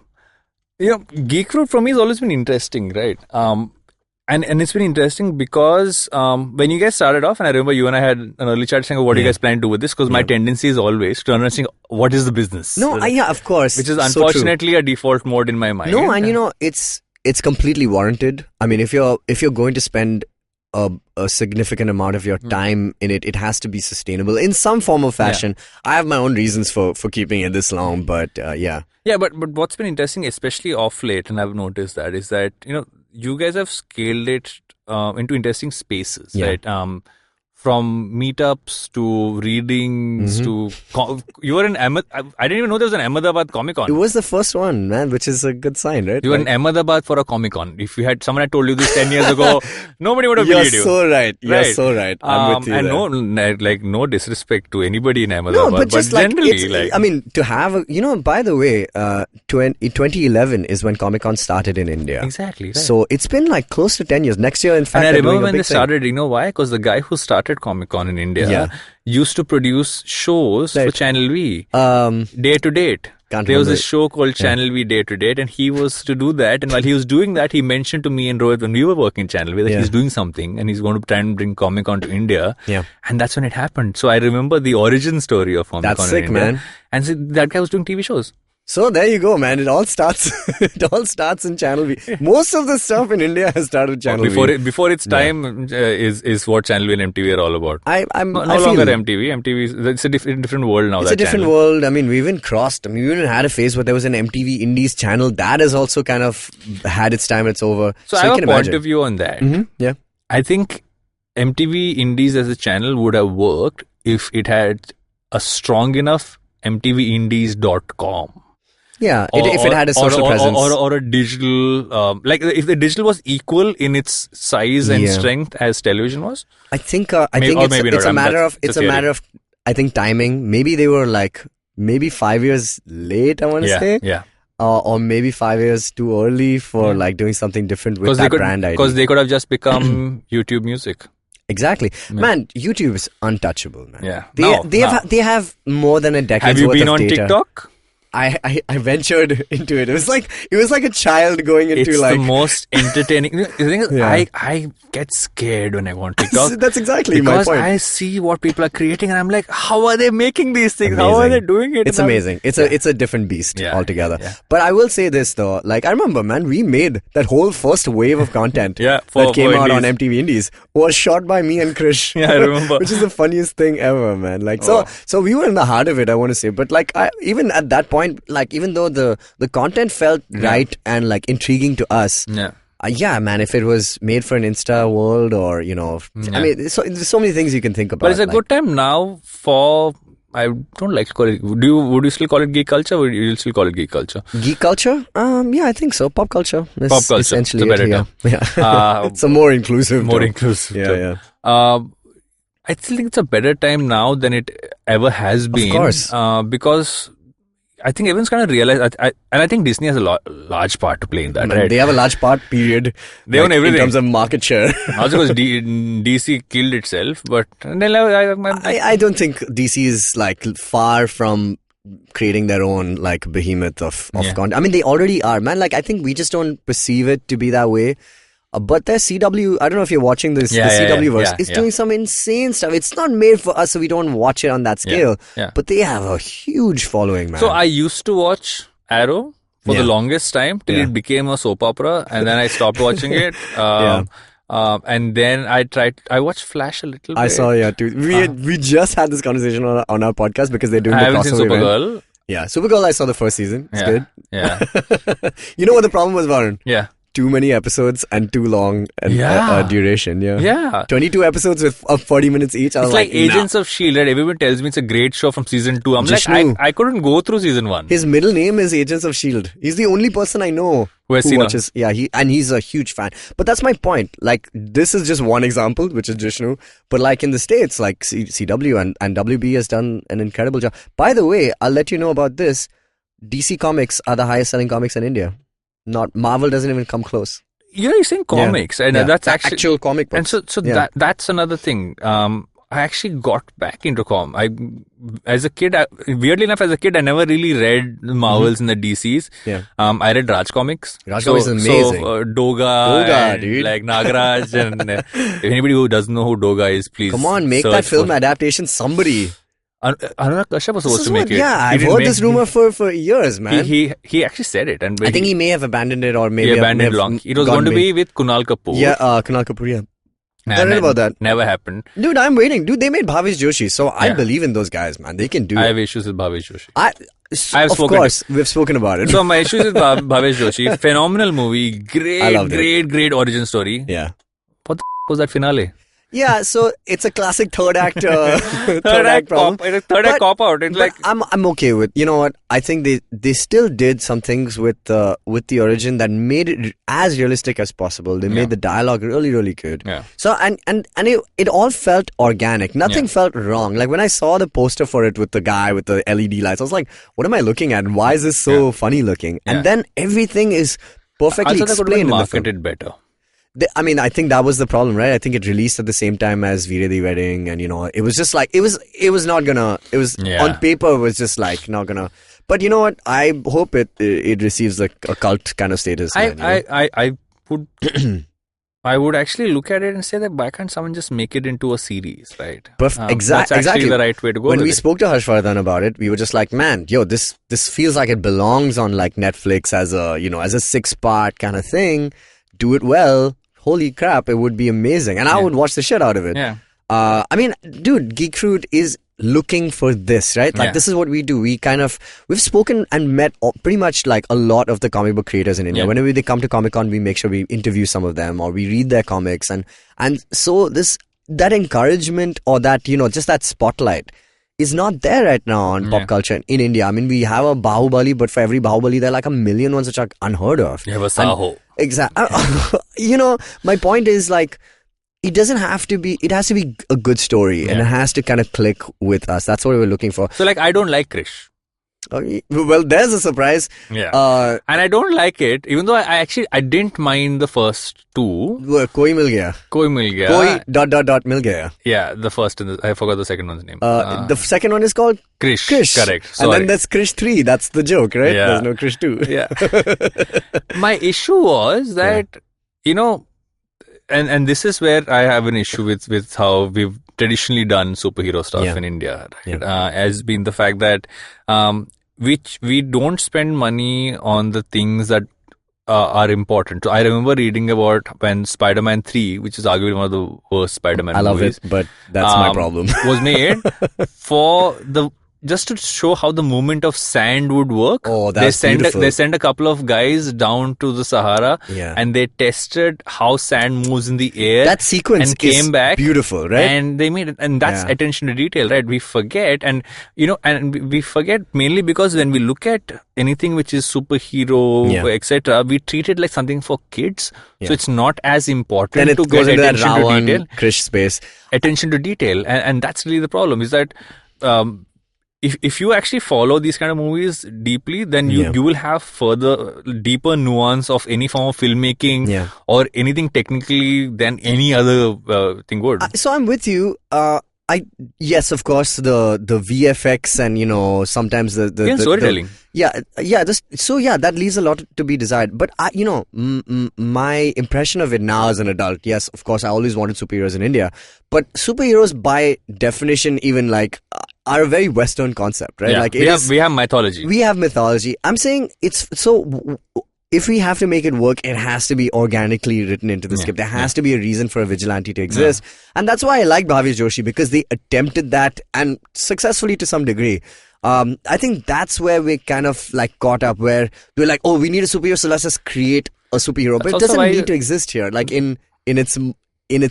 Geek Fruit for me has always been interesting, right? And it's been interesting because when you guys started off, and I remember you and I had an early chat saying, what do you guys plan to do with this? Because my tendency is always to understand what is the business. No, yeah, of course. Which is unfortunately a default mode in my mind. No, and it's completely warranted. I mean, if you're going to spend a significant amount of your time in it, it has to be sustainable in some form or fashion. Yeah. I have my own reasons for keeping it this long, but yeah. Yeah, but what's been interesting, especially off late, and I've noticed that, is that, you guys have scaled it into interesting spaces, right? From meetups to readings to... You were in Ahmedabad. I didn't even know there was an Ahmedabad Comic-Con. It was the first one, man, which is a good sign, right? You were in Ahmedabad for a Comic-Con. If someone had told you this 10 years ago, nobody would have believed you. You're so right. You're so right. I'm with you and there. No disrespect to anybody in Ahmedabad. No, but just generally, to have by the way, 2011 is when Comic-Con started in India. Exactly. Right. So it's been like close to 10 years. Next year, in fact, and I remember when they started, why? Because the guy who started Comic-Con in India used to produce shows for Channel V, Day to Date. There was a show called Channel V Day to Date, and he was to do that. And while he was doing that, he mentioned to me and Rohit when we were working Channel V that he's doing something and he's going to try and bring Comic-Con to India. Yeah. And that's when it happened. So I remember the origin story of Comic-Con That's sick, in India. Man. And so that guy was doing TV shows. So there you go, man. It all starts in Channel V. Most of the stuff in India has started Channel V. Before its time is what Channel V and MTV are all about. I'm no longer MTV. MTV, it's a different world now. It's a different world. I mean, we even crossed. I mean, we even had a phase where there was an MTV Indies channel. That has also kind of had its time. It's over. So I have a point of view on that. Yeah. I think MTV Indies as a channel would have worked if it had a strong enough MTVIndies.com. Yeah, if it had a social presence. Or a digital, if the digital was equal in its size and strength as television was. I think it's a matter of I think timing. Maybe they were maybe 5 years late, I want to say. Yeah. Or maybe 5 years too early for doing something different with that brand idea. Because they could have just become YouTube Music. Exactly. Yeah. Man, YouTube is untouchable, man. Yeah. They have more than a decade. Have you been on TikTok? I ventured into it. It was like a child going into it's the most entertaining. The thing is, I get scared when I go on TikTok. That's exactly my point. Because I see what people are creating and I'm like, how are they making these things? Amazing. How are they doing it? It's amazing. It's a different beast altogether. Yeah. But I will say this though, I remember, man, we made that whole first wave of content that came out on MTV Indies was shot by me and Krish. Yeah, I remember. Which is the funniest thing ever, man. So we were in the heart of it, I want to say. But even at that point, even though the content felt right and intriguing to us, man, if it was made for an Insta world or I mean, there's so many things you can think about. But it's a good time now for, I don't like to call it. Would you still call it geek culture? Or you'll still call it geek culture? Geek culture? Yeah, I think so. Pop culture. Pop culture. Essentially, it's a better term. Yeah. It's a more inclusive. More inclusive. Yeah. I still think it's a better time now than it ever has been. Of course. Because I think everyone's kind of realized, and I think Disney has a large part to play in that, right? They have a large part, period. They own everything. In terms of market share. Also because DC killed itself, but... I don't think DC is far from creating their own behemoth of content. I mean, they already are, man. I think we just don't perceive it to be that way. But their CW, I don't know if you're watching this, the CW verse is doing some insane stuff. It's not made for us, so we don't watch it on that scale. But they have a huge following, man. So I used to watch Arrow for the longest time till it became a soap opera, and then I stopped watching it. And then I watched Flash a little bit. I saw, too. We just had this conversation on our podcast because they're doing the crossover. I haven't seen Supergirl. Yeah, Supergirl I saw the first season. It's good. Yeah. You know what the problem was, Varun? Yeah. Too many episodes and too long duration. Yeah. 22 episodes with 40 minutes each. It's like Agents of S.H.I.E.L.D., right? Everyone tells me it's a great show from season 2. I'm Jishnu. like, I couldn't go through season 1. His middle name is Agents of S.H.I.E.L.D. He's the only person I know who watches. Yeah, he's a huge fan. But that's my point. Like, this is just one example, which is Jishnu. But like in the States, like CW and WB has done an incredible job. By the way, I'll let you know about this. DC Comics are the highest selling comics in India. Not Marvel doesn't even come close. You're saying comics, and that's actually actual comic books. And so that's another thing. I actually got back into as a kid, weirdly enough, I never really read the Marvels and the DCs. Yeah. I read Raj Comics. Raj Comics is amazing. So, Doga, dude. Like Nagaraj, and if anybody who doesn't know who Doga is, please come on, make that film adaptation. Somebody. Anurag Kashyap was supposed to make it. Yeah, I've heard this rumor for years, man. He actually said it, and I think he may have abandoned it, or maybe he abandoned long. It was going to be with Kunal Kapoor. Yeah, Kunal Kapoor. Yeah, I read about that. Never happened. Dude, I'm waiting. Dude, they made Bhavesh Joshi, so I believe in those guys, man. They can do it. I have issues with Bhavesh Joshi. Of course, we've spoken about it. So my issues with Bhavesh Joshi, phenomenal movie, great origin story. Yeah. What the was that finale? Yeah, so it's a classic third act problem. Third act cop out. It's like I'm okay with. You know what? I think they still did some things with the origin that made it as realistic as possible. They made the dialogue really good. Yeah. So and it all felt organic. Nothing felt wrong. Like when I saw the poster for it with the guy with the LED lights, I was like, what am I looking at? Why is this so funny looking? And then everything is perfectly explained in the film. Marketed better. I think that was the problem, right? I think it released at the same time as Veere the Wedding, and it was just like it was not gonna. It was on paper, it was just like not gonna. But you know what? I hope it receives a cult kind of status. I would actually look at it and say that why can't someone just make it into a series, right? Exactly. That's actually the right way to go. When we spoke to Harshvardhan about it, we were just like, man, this feels like it belongs on like Netflix as a as a 6-part kind of thing. Do it well. Holy crap, it would be amazing. And I would watch the shit out of it. Yeah. Dude, Geek Fruit is looking for this, right? Like, this is what we do. We've spoken and met pretty much like a lot of the comic book creators in India. Whenever they come to Comic-Con, we make sure we interview some of them or we read their comics. And so that encouragement or that, just that spotlight is not there right now on pop culture in India. I mean, we have a Bahubali, but for every Bahubali, there are like a million ones which are unheard of. You have a Saho. Exactly. My point is like, it has to be a good story and it has to kind of click with us. That's what we're looking for. So like, I don't like Krish. Well, there's a surprise. Yeah. And I don't like it, even though I didn't mind the first two. Koi Mil Gaya. Koi Mil Gaya. Yeah, the first and I forgot the second one's name. The second one is called Krish. Correct. Sorry. And then there's Krish 3. That's the joke, right? Yeah. There's no Krish 2. Yeah. My issue was that, and this is where I have an issue with how we've traditionally done superhero stuff in India, right? Has been the fact that we don't spend money on the things that are important. So I remember reading about when Spider-Man 3, which is arguably one of the worst Spider-Man movies. I love it, but that's my problem. Was made just to show how the movement of sand would work. Oh, that's beautiful. They sent a couple of guys down to the Sahara and they tested how sand moves in the air. That sequence and came back beautiful, right? And they made it, and that's attention to detail, right? We forget, and we forget mainly because when we look at anything which is superhero, etc., we treat it like something for kids. So it's not as important then to get attention to detail. Krish space. Attention to detail, and that's really the problem. Is that if you actually follow these kind of movies deeply, then you will have deeper nuance of any form of filmmaking or anything technically than any other thing would. So I'm with you. Yes, of course, the VFX and sometimes the storytelling. That leaves a lot to be desired. But my impression of it now as an adult, yes, of course, I always wanted superheroes in India, but superheroes by definition, even like, are a very Western concept, right? Yeah, Like we have mythology. We have mythology. I'm saying it's so. If we have to make it work, it has to be organically written into the script. There has to be a reason for a vigilante to exist. And that's why I like Bhavesh Joshi, because they attempted that and successfully to some degree. I think that's where we kind of like caught up, where we're like, oh, we need a superhero, so let's just create a superhero. But it doesn't need to exist here, like in its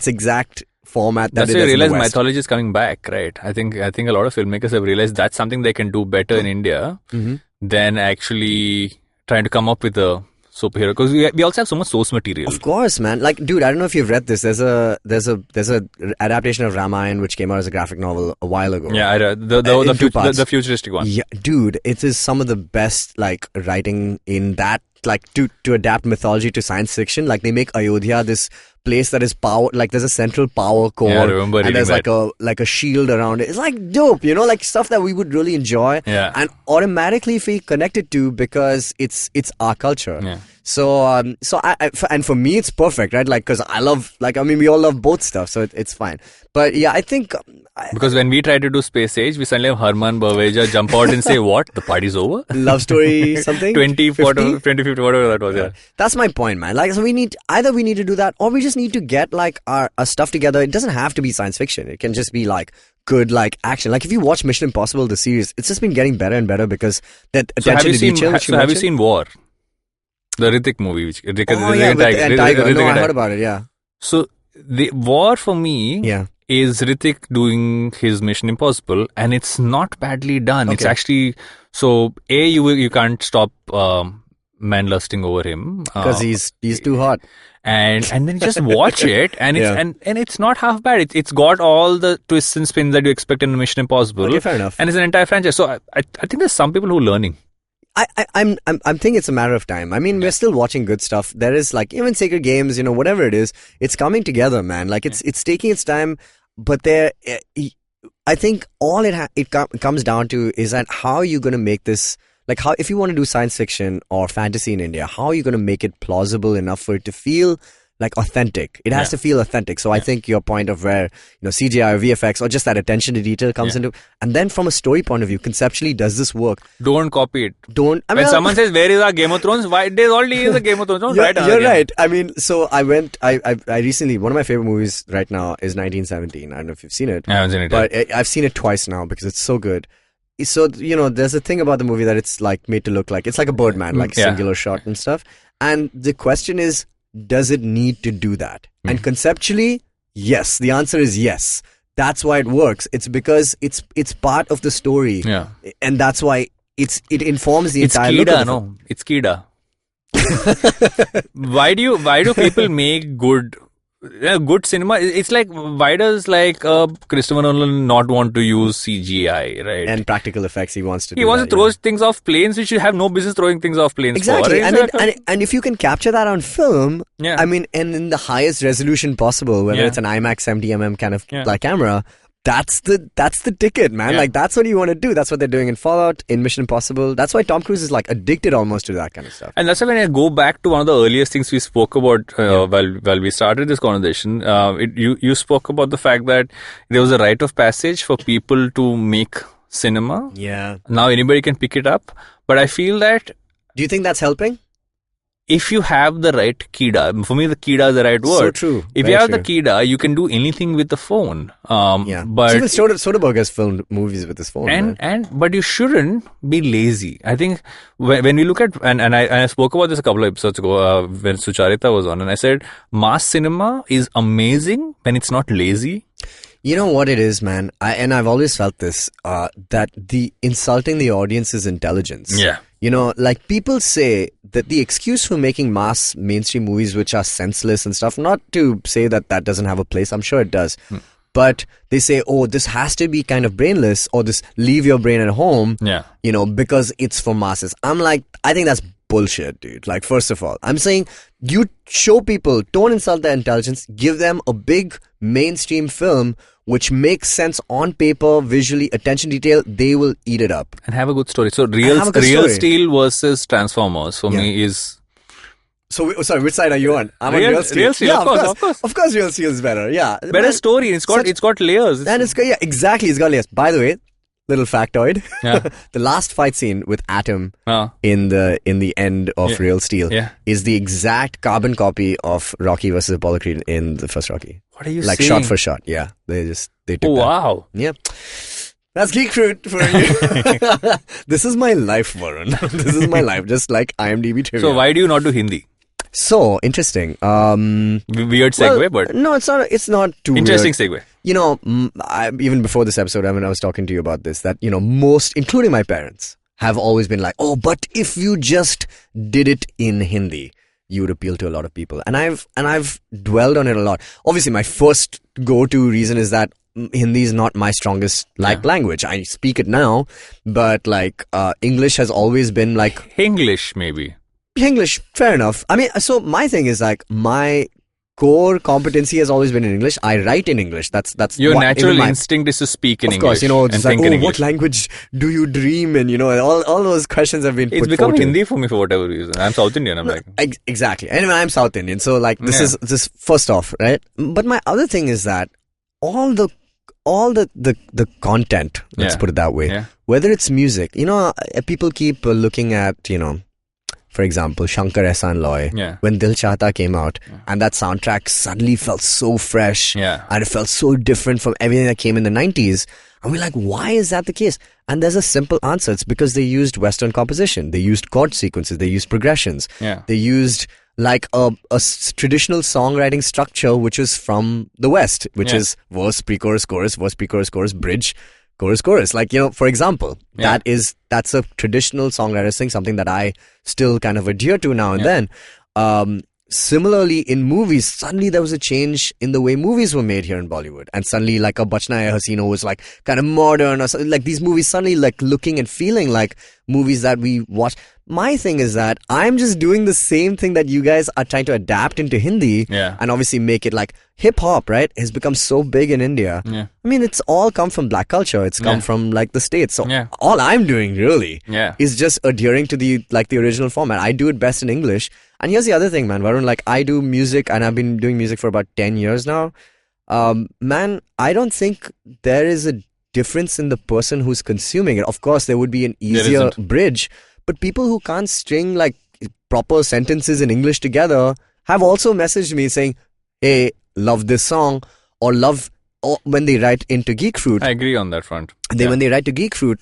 exact format that that's it why does you in the realize West. mythology is coming back, right? I think a lot of filmmakers have realized that's something they can do better in India than actually trying to come up with a superhero, because we also have so much source material. Of course, man. Like, dude, I don't know if you've read this. There's a adaptation of Ramayana which came out as a graphic novel a while ago. Yeah, I read the futuristic one. Yeah, dude, it is some of the best like writing in that, like to adapt mythology to science fiction. Like, they make Ayodhya this place that is power, like there's a central power core, Yeah, I remember and there's reading like a shield around it. It's like dope, like stuff that we would really enjoy, and automatically feel connected to because it's our culture. Yeah. So and for me it's perfect, right? Like, because I love, like, I mean, we all love both stuff, so it's fine. But yeah, I think because when we try to do Space Age, we suddenly have Harman Baweja jump out and say, "What? The party's over." Love story something 20, 50, whatever that was. Yeah. That's my point, man. Like, so we need to do that, or we just need to get like our stuff together. It doesn't have to be science fiction. It can just be like good like action. Like, if you watch Mission Impossible, the series, it's just been getting better and better because that attention to detail. Have you seen War? The Hrithik movie, which and Tiger. No, I heard about it. Yeah. So the War for me, is Hrithik doing his Mission Impossible, and it's not badly done. Okay. It's actually you can't stop man lusting over him because he's too hot. And then just watch it, and it's and it's not half bad. It's got all the twists and spins that you expect in Mission Impossible. Okay, fair enough. And it's an entire franchise. So I think there's some people who are learning. I'm thinking it's a matter of time. I mean, we're still watching good stuff. There is like even Sacred Games, whatever it is, it's coming together, man. Like it's taking its time, but I think all it comes down to is that how are you going to make this, like, how, if you want to do science fiction or fantasy in India, how are you going to make it plausible enough for it to feel like authentic? It has to feel authentic. So I think your point of where CGI or VFX or just that attention to detail comes into, and then from a story point of view, conceptually, does this work? Don't copy it. When someone says, "Where is our Game of Thrones?" Why there's already a Game of Thrones? Don't write You're right. I mean, so I recently, one of my favorite movies right now is 1917. I don't know if you've seen it. I haven't seen it but I've seen it twice now because it's so good. So there's a thing about the movie that it's like made to look like it's like a Birdman, like singular shot and stuff. And the question is, does it need to do that? And conceptually, yes. The answer is yes. That's why it works. It's because it's part of the story. Yeah. And that's why it informs the entire look of the film. It's Kida. Why do people make good cinema? It's like, why does Christopher Nolan not want to use CGI, right? And practical effects. He wants to throw things off planes, which you have no business throwing things off planes. Exactly. For, right? And if you can capture that on film, I mean, and in the highest resolution possible, whether it's an IMAX 70mm kind of like camera, that's the ticket, man. Like, that's what you want to do. That's what they're doing in Fallout, in Mission Impossible. That's why Tom Cruise is like addicted almost to that kind of stuff. And that's why when I go back to one of the earliest things we spoke about while we started this conversation, you spoke about the fact that there was a rite of passage for people to make cinema. Yeah. Now anybody can pick it up, but I feel that. Do you think that's helping? If you have the right Kida, for me the Kida is the right word. So true. If you have the Kida, you can do anything with the phone. But even Soderbergh has filmed movies with his phone. But you shouldn't be lazy. I think when we look at and I spoke about this a couple of episodes ago when Sucharita was on, and I said mass cinema is amazing when it's not lazy. You know what it is, man? I've always felt this, that the insulting the audience's intelligence. Yeah. Like, people say that the excuse for making mass mainstream movies which are senseless and stuff, not to say that doesn't have a place, I'm sure it does. But they say, oh, this has to be kind of brainless, or this leave your brain at home, because it's for masses. I'm like, I think that's bullshit, dude. Like, first of all, I'm saying you show people, don't insult their intelligence, give them a big mainstream film which makes sense on paper, visually, attention detail, they will eat it up. And have a good story. So, have Real a good story. Steel versus Transformers for me is... So, sorry, which side are you on? I'm Real- on Real Steel. Real Steel, yeah, of course. Of course, Real Steel is better. Yeah. Better story. It's got layers. And yeah, exactly. It's got layers. By the way, little factoid. Yeah. The last fight scene with Atom Ah. in the end of Real Steel is the exact carbon copy of Rocky versus Apollo Creed in the first Rocky. What are you like saying? shot for shot. Yeah. They took that. Wow. Yeah. That's Geek Fruit for you. This is my life, Varun. This is my life. Just like IMDb trivia. So why do you not do Hindi? So interesting. Weird segue, but no, it's not. It's not too interesting weird. segue. You know, even before this episode, I was talking to you about this, that, most, including my parents, have always been like, oh, but if you just did it in Hindi, you would appeal to a lot of people. And I've dwelled on it a lot. Obviously, my first go-to reason is that Hindi is not my strongest language. I speak it now, but English has always been like... English, maybe. English, fair enough. I mean, so my thing is my core competency has always been in English. I write in English. That's your natural instinct is to speak in English. Of course, it's and think in English. what language do you dream in? All those questions have been put It's become forward. Hindi for me for whatever reason. I'm South Indian. I'm like... Exactly. Anyway, I'm South Indian. So this is first off, right? But my other thing is that all the content, let's put it that way, whether it's music, people keep looking at, for example, Shankar Ehsaan Loy, when Dil Chahta came out, and that soundtrack suddenly felt so fresh, and it felt so different from everything that came in the 90s. And we're like, why is that the case? And there's a simple answer. It's because they used Western composition. They used chord sequences. They used progressions. They used like a traditional songwriting structure, which is from the West, which is verse, pre-chorus, chorus, verse, pre-chorus, chorus, bridge, chorus. Like, for example, that's a traditional songwriter thing, something that I still kind of adhere to now and then. Similarly, in movies, suddenly there was a change in the way movies were made here in Bollywood. And suddenly, like, a Bachna Hai Hasino was like kind of modern, or something. Like, these movies suddenly like looking and feeling like movies that we watch. My thing is that I'm just doing the same thing that you guys are trying to adapt into Hindi and obviously make it like hip hop, right? Has become so big in India. I mean, it's all come from black culture. It's come from like the States. So all I'm doing really is just adhering to the original format. I do it best in English. And here's the other thing, man, Varun, like I do music and I've been doing music for about 10 years now. Man, I don't think there is a difference in the person who's consuming it. Of course, there would be an easier bridge. But people who can't string like proper sentences in English together have also messaged me saying, hey, love this song, or when they write into Geek Fruit. I agree on that front. When they write to Geek Fruit,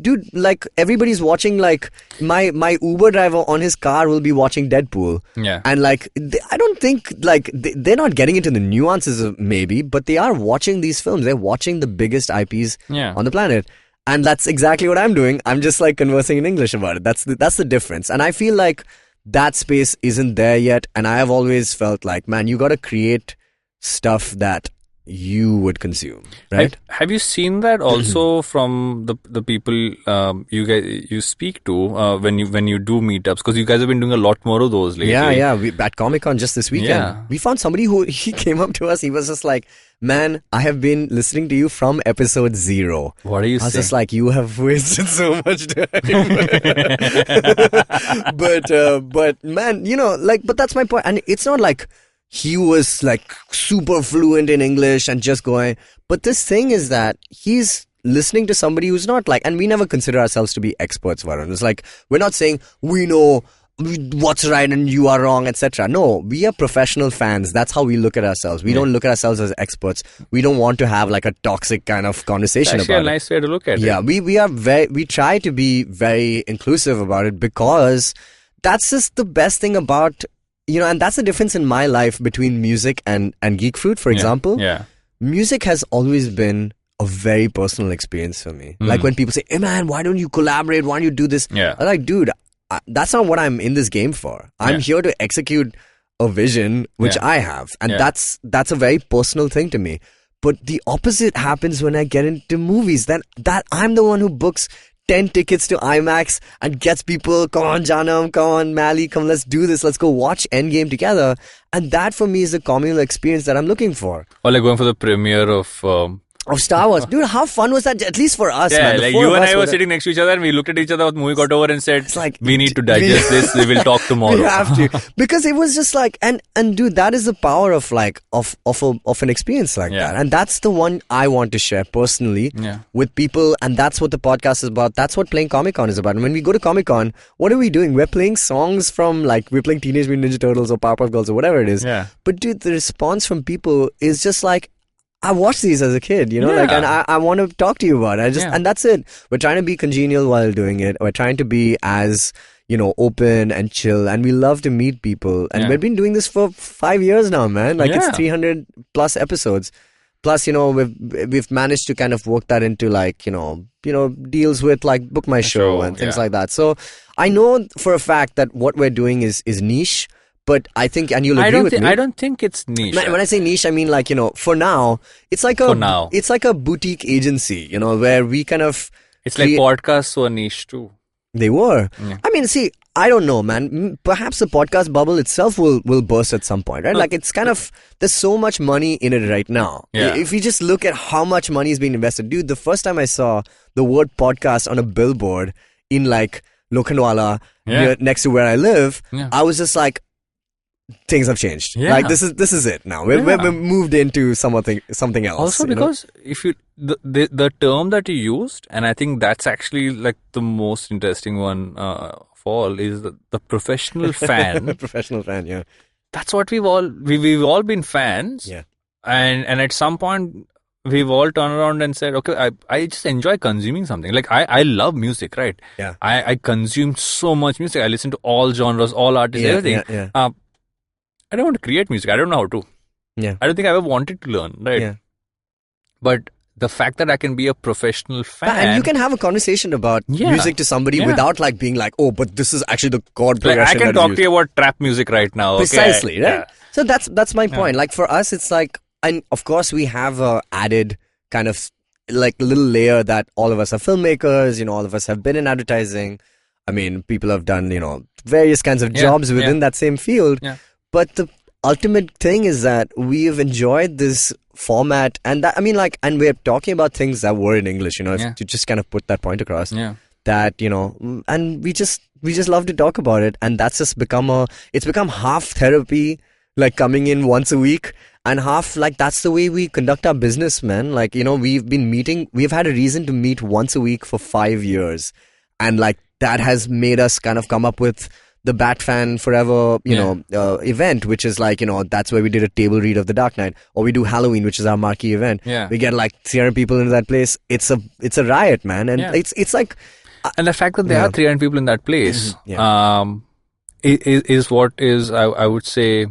dude, like everybody's watching, like my Uber driver on his car will be watching Deadpool. And like, I don't think like they're not getting into the nuances of maybe, but they are watching these films. They're watching the biggest IPs on the planet. And that's exactly what I'm doing. I'm just like conversing in English about it. That's the difference. And I feel like that space isn't there yet. And I have always felt like, man, you got to create stuff that you would consume, right? Have you seen that also from the people you speak to when you do meetups? Because you guys have been doing a lot more of those lately. At Comic-Con just this weekend, we found somebody he came up to us. He was just like, man, I have been listening to you from episode 0. What are you saying? I was just like, you have wasted so much time. But man, but that's my point. And it's not like he was like super fluent in English and just going. But this thing is that he's listening to somebody who's not like, and we never consider ourselves to be experts, Varun. It's like, we're not saying we know what's right and you are wrong, etc. No, we are professional fans. That's how we look at ourselves. We don't look at ourselves as experts. We don't want to have like a toxic kind of conversation about it. Actually, a nice way to look at it. Yeah, we try to be very inclusive about it because that's just the best thing about, and that's the difference in my life between music and Geek Fruit, for example. Music has always been a very personal experience for me. Like when people say, hey man, why don't you collaborate? Why don't you do this? I'm like, dude, that's not what I'm in this game for. I'm here to execute a vision which I have, and that's a very personal thing to me. But the opposite happens when I get into movies. That I'm the one who books 10 tickets to IMAX and gets people, come on Janam, come on Mali, come, let's do this, let's go watch Endgame together. And that for me is the communal experience that I'm looking for. Or like going for the premiere of Star Wars. Dude, how fun was that? At least for us, man. The like four you of and us I were sitting next to each other and we looked at each other when the movie got over and said, It's like, we need to digest this, we will talk tomorrow. We have to. Because it was just like, and dude, that is the power of like, of an experience like that. And that's the one I want to share personally with people. And that's what the podcast is about. That's what playing Comic-Con is about. And when we go to Comic-Con, what are we doing? We're playing songs from like, we're playing Teenage Mutant Ninja Turtles or Powerpuff Girls or whatever it is. Yeah. But dude, the response from people is just like, I watched these as a kid, you know, like, and I want to talk to you about it. And that's it. We're trying to be congenial while doing it. We're trying to be as, you know, open and chill. And we love to meet people. And we've been doing this for 5 years now, man. Like it's 300 plus episodes. Plus, you know, we've managed to kind of work that into like, you know, deals with like Book My Show and things like that. So I know for a fact that what we're doing is niche. But I think, and you'll agree with me. I don't think it's niche. When I say niche, I mean like, you know, for now, it's like a boutique agency, you know, where we kind of... It's like podcasts were niche too. They were. Yeah. I mean, see, I don't know, man. Perhaps the podcast bubble itself will burst at some point, right? Like it's kind of, there's so much money in it right now. Yeah. If you just look at how much money is being invested. Dude, the first time I saw the word podcast on a billboard in like Lokhandwala, next to where I live, I was just like, things have changed. Like this is it now. We've moved into something else. Also because if you the term that you used, and I think that's actually like the most interesting one of all, is the professional fan. Professional fan, yeah. That's what we've all been fans. Yeah. And at some point we've all turned around and said, okay, I just enjoy consuming something. Like I love music, right? Yeah. I consume so much music. I listen to all genres, all artists, everything. Yeah. I don't want to create music. I don't know how to. Yeah. I don't think I ever wanted to learn, right? Yeah. But the fact that I can be a professional fan. And you can have a conversation about music to somebody without like being like, oh, but this is actually the chord progression. Like I can talk to you about trap music right now. Precisely, okay? right? So that's my point. Like for us, it's like, and of course we have a added kind of like little layer that all of us are filmmakers, you know, all of us have been in advertising. I mean, people have done, you know, various kinds of jobs within that same field. Yeah. But the ultimate thing is that we have enjoyed this format, and that, I mean, like, and we're talking about things that were in English, you know, to just kind of put that point across. Yeah. That, you know, and we just love to talk about it, and that's just become it's become half therapy, like coming in once a week, and half like that's the way we conduct our business, man. Like, you know, we've had a reason to meet once a week for 5 years, and like that has made us kind of come up with the Bat Fan Forever, you know, event, which is like, you know, that's where we did a table read of The Dark Knight, or we do Halloween, which is our marquee event. Yeah. We get like 300 people into that place. It's a riot, man, and it's like, and the fact that there are 300 people in that place, is what is I would say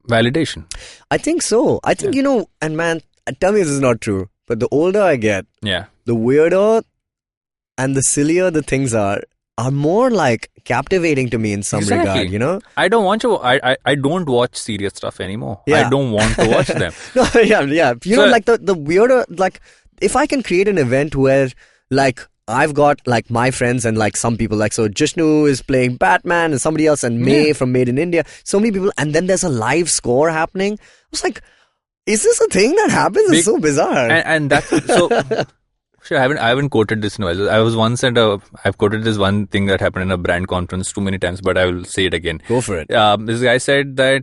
validation. I think so. I think you know, and man, tell me this is not true, but the older I get, the weirder and the sillier the things are more like captivating to me in some regard, you know? I don't want to, I don't watch serious stuff anymore. I don't want to watch them. No, You know, like the weirder, like if I can create an event where like I've got like my friends and like some people, like so Jishnu is playing Batman and somebody else and May from Made in India, so many people, and then there's a live score happening. I was like, is this a thing that happens? It's so bizarre. And that's so... Sure, I haven't quoted this in a while. I was once I've quoted this one thing that happened in a brand conference too many times, but I will say it again. Go for it. This guy said that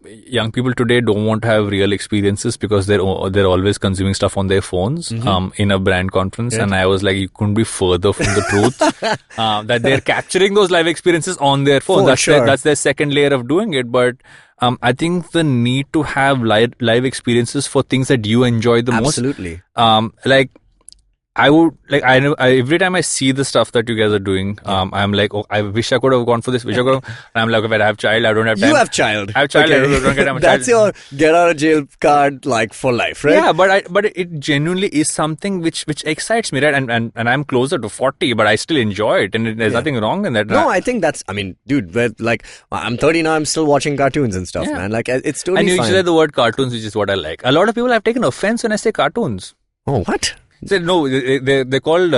young people today don't want to have real experiences because they're always consuming stuff on their phones in a brand conference. And I was like, you couldn't be further from the truth. That they're capturing those live experiences on their phone. That's their second layer of doing it. But I think the need to have live experiences for things that you enjoy the most. Absolutely. Like, I would like every time I see the stuff that you guys are doing, I'm like, oh, I wish I could have gone for this. And I'm like, okay, I have child, I don't have time. You have child. I have child. Okay. I don't get time. That's your get out of jail card, like for life, right? Yeah, but it genuinely is something which excites me, right? And I'm closer to 40, but I still enjoy it, and there's nothing wrong in that. No, I think that's. I mean, dude, like I'm 30 now. I'm still watching cartoons and stuff, man. Like it's totally fine. And you fine. said the word cartoons, which is what I like. A lot of people have taken offense when I say cartoons. Oh, what? They called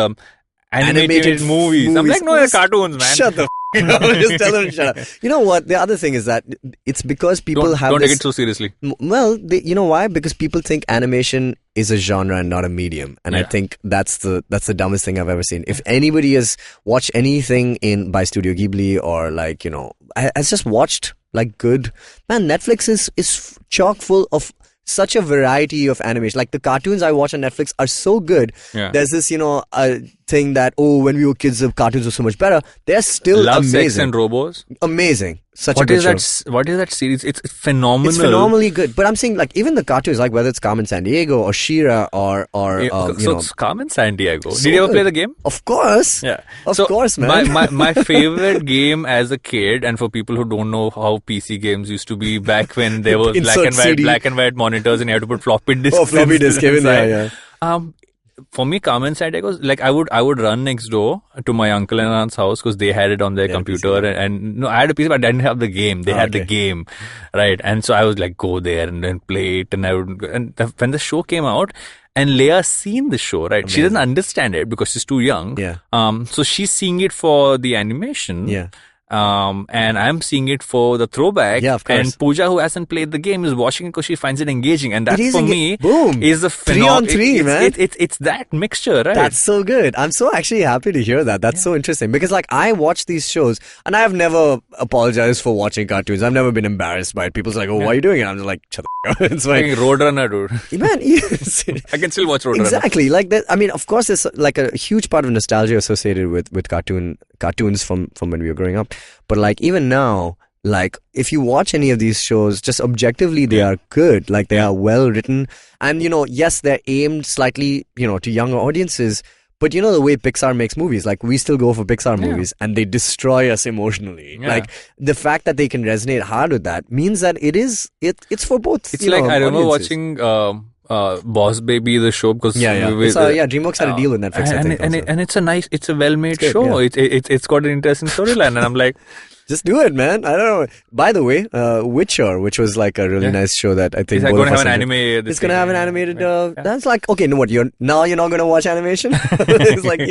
animated movies. I'm like, no, they're cartoons, man. Shut the up. Just tell them to shut up. You know what? The other thing is that it's because people don't take it so seriously. Well, you know why? Because people think animation is a genre and not a medium, and I think that's the dumbest thing I've ever seen. If anybody has watched anything by Studio Ghibli or like has just watched like good, man, Netflix is chock full of such a variety of animation. Like the cartoons I watch on Netflix are so good. Yeah. There's this, thing that, when we were kids, the cartoons were so much better. They're still Love, amazing. Sex and Robos. Amazing. Such a good show. What is that series? It's phenomenal. It's phenomenally good. But I'm saying, like, even the cartoons, like whether it's Carmen Sandiego or She-Ra or it's Carmen Sandiego. Did you ever play the game? Of course. Yeah. Of course, man. My favorite game as a kid, and for people who don't know how PC games used to be back when there was black and white monitors and you had to put floppy disks. Oh, floppy disk, yeah. For me, Carmen Sandiego, like I would run next door to my uncle and aunt's house because they had it on their computer, and no, I had a PC, but I didn't have the game. They had the game, right? And so I was like, go there and then play it, and when the show came out. And Leia's seen the show, right? Amazing. She doesn't understand it because she's too young. Yeah. So she's seeing it for the animation. Yeah. And I'm seeing it for the throwback. Yeah, of course. And Pooja, who hasn't played the game, is watching it because she finds it engaging. And that for me boom. Is a phenomenon. 3-on-3, man. It's that mixture, right? That's so good. I'm so actually happy to hear that. That's so interesting because like I watch these shows and I have never apologized for watching cartoons. I've never been embarrassed by it. People's like, why are you doing it? I'm just like, shut the fuck up. It's like Roadrunner, dude. Man, I can still watch Roadrunner. Exactly. Like that. I mean, of course, there's like a huge part of nostalgia associated with cartoons from when we were growing up. But like even now, like if you watch any of these shows, just objectively they are good. Like they are well written, and yes, they're aimed slightly to younger audiences. But the way Pixar makes movies, like we still go for Pixar movies and they destroy us emotionally. Yeah. Like the fact that they can resonate hard with that means that it's for both. It's like I remember watching Boss Baby, the show, because DreamWorks had a deal with Netflix, and it's a well-made show. Yeah. It's got an interesting storyline, and I'm like, just do it, man. I don't know. By the way, Witcher, which was like a really nice show that I think it's going to have an anime. It's going to have an animated. That's like, okay, know what? You're not going to watch animation. It's like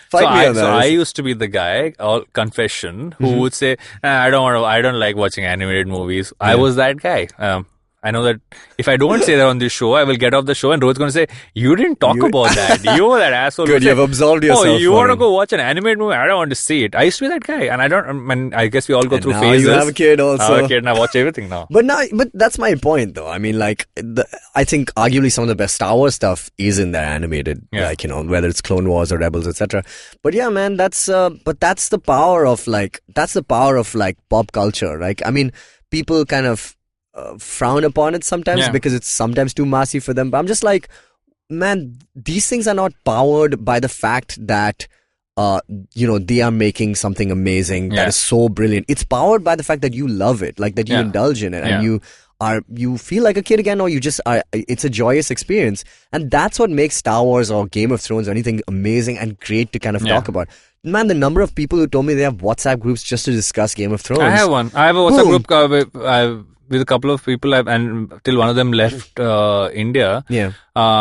fight me on that. So I used to be the guy, all confession, who would say, I don't like watching animated movies. Yeah. I was that guy. I know that if I don't say that on this show, I will get off the show and Rohit's going to say, you didn't talk about that. You were that asshole. Good, you've absolved yourself. Oh, you want to go watch an animated movie? I don't want to see it. I used to be that guy, and I guess we all go through phases. You have a kid also. I have a kid and I watch everything now. But that's my point though. I mean, like, I think arguably some of the best Star Wars stuff is in there animated, like, whether it's Clone Wars or Rebels, etc. But yeah, man, that's the power of pop culture. Like, I mean, people kind of frown upon it sometimes because it's sometimes too massy for them. But I'm just like, man, these things are not powered by the fact that they are making something amazing that is so brilliant. It's powered by the fact that you love it, like that you indulge in it, and you feel like a kid again, or you just are. It's a joyous experience, and that's what makes Star Wars or Game of Thrones or anything amazing and great to kind of talk about. Man, the number of people who told me they have WhatsApp groups just to discuss Game of Thrones. I have one. I have a WhatsApp group with a couple of people, and till one of them left India. Yeah.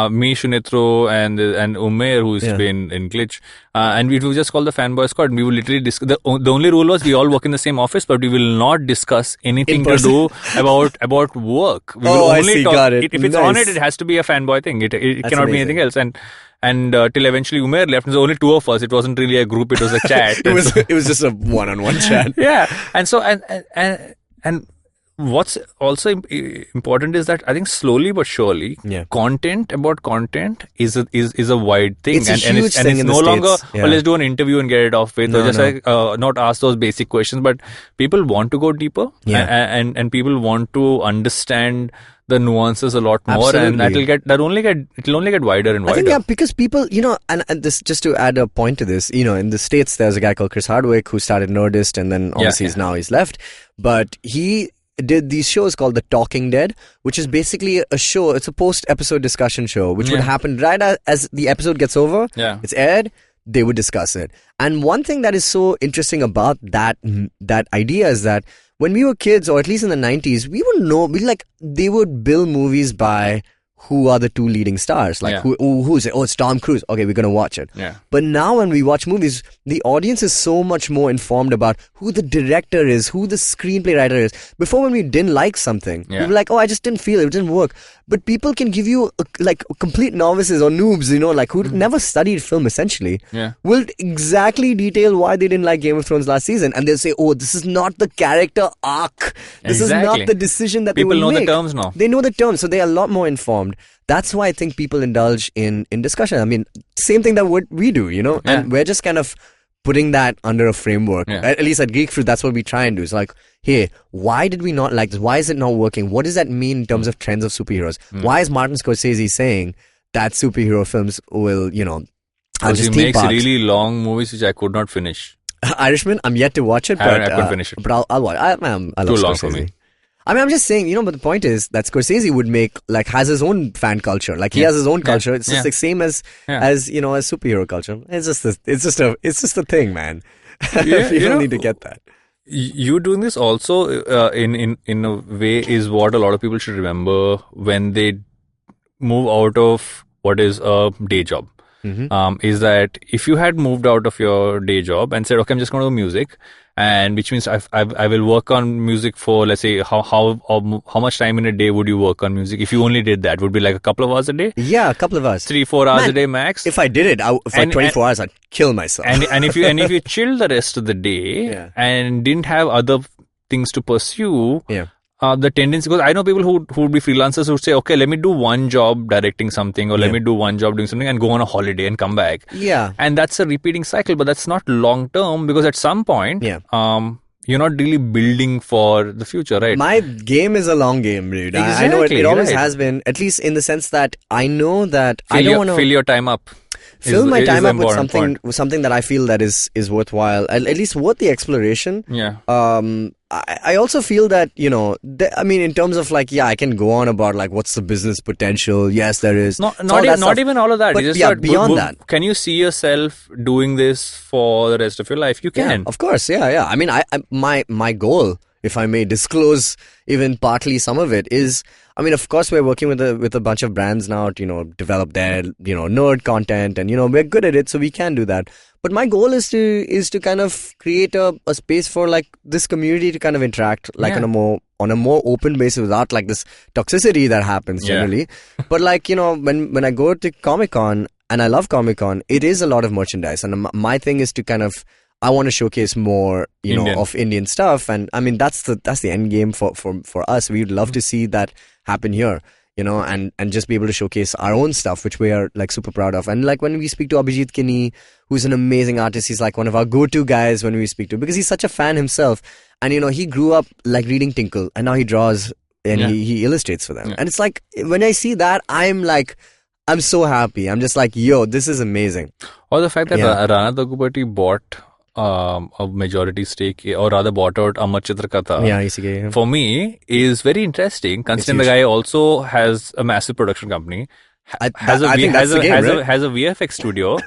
Me, Shunitro, and Umair, who's been in Glitch. And we would just call the fanboy squad. We would literally discuss. The only rule was we all work in the same office, but we will not discuss anything to do about work. We will only talk. Got it. If it's on it has to be a fanboy thing. It cannot be anything else. And till eventually Umair left, and there was only two of us. It wasn't really a group; it was a chat. it was just a one-on-one chat. Yeah, and so and what's also important is that I think slowly but surely, content about content is a wide thing, and it's no longer let's do an interview and get it off with, or just like not ask those basic questions. But people want to go deeper, and people want to understand the nuances a lot more. Absolutely. And it'll only get wider and wider. I think because people, and this, just to add a point to this, in the States there's a guy called Chris Hardwick who started Nerdist, and then obviously he's left, but he did these shows called The Talking Dead, which is basically a show. It's a post-episode discussion show, which would happen right as the episode gets over. Yeah. It's aired. They would discuss it. And one thing that is so interesting about that idea is that when we were kids, or at least in the 90s, we would know, they would bill movies by who are the two leading stars. Like, who's it? Oh, it's Tom Cruise. Okay, we're going to watch it. Yeah. But now when we watch movies, the audience is so much more informed about who the director is, who the screenplay writer is. Before, when we didn't like something, we were like, oh, I just didn't feel it. It didn't work. But people can give you, like, complete novices or noobs, like, who never studied film, essentially, will exactly detail why they didn't like Game of Thrones last season. And they'll say, oh, this is not the character arc. This is not the decision that people they will know make. The terms now. They know the terms, so they are a lot more informed. That's why I think people indulge in discussion. I mean, same thing that what we do, and we're just kind of putting that under a framework. At least at Geek Fruit, that's what we try and do. It's like, hey, why did we not like this? Why is it not working? What does that mean in terms of trends of superheroes? Why is Martin Scorsese saying that superhero films will, because he makes really long movies which I could not finish. Irishman, I'm yet to watch it, but I couldn't finish it. But I'll watch. I love Too long Scorsese. For me. I mean, I'm just saying, but the point is that Scorsese would has his own fan culture. Like, he has his own culture. It's just the same as as superhero culture. It's just a thing, man. You don't need to get that. You doing this also in a way is what a lot of people should remember when they move out of what is a day job. Is that if you had moved out of your day job and said, okay, I'm just going to do music, and which means I will work on music for, let's say, how much time in a day would you work on music? If you only did that, would be like a couple of hours a day? Yeah, a couple of hours. 3-4 hours a day max. If I did it for 24 hours, I'd kill myself. And if you chill the rest of the day and didn't have other things to pursue, the tendency, because I know people who would be freelancers who would say, okay, let me do one job directing something, or let me do one job doing something and go on a holiday and come back. Yeah. And that's a repeating cycle, but that's not long term, because at some point, you're not really building for the future, right? My game is a long game, dude. Exactly, I know it always has been, at least in the sense that I know that I don't want to fill your time up. Fill my time up with something that I feel that is worthwhile, at least worth the exploration. Yeah. I also feel that, in terms of I can go on about what's the business potential. Yes, there is. Not even all of that. But beyond that. Can you see yourself doing this for the rest of your life? You can. Yeah, of course. Yeah. I mean, my goal, if I may disclose even partly some of it, is, of course, we're working with a bunch of brands now to, develop their, nerd content, and, we're good at it, so we can do that. But my goal is to kind of create a space for this community to kind of interact on a more open basis, without this toxicity that happens generally. But when I go to Comic-Con, and I love Comic-Con, it is a lot of merchandise, and my thing is to kind of, I want to showcase more, of Indian stuff, and that's the end game for us. We'd love to see that happen here, and just be able to showcase our own stuff, which we are super proud of. And when we speak to Abhijit Kini, who's an amazing artist, he's one of our go-to guys when we speak to, because he's such a fan himself, and he grew up reading Tinkle, and now he draws and he illustrates for them, and it's when I see that, I'm so happy. I'm just yo, this is amazing. Or the fact that Rana Daggubati bought a majority stake, or rather bought out Amar Chitrakatha, for me is very interesting, considering the guy also has a massive production company, has a VFX studio,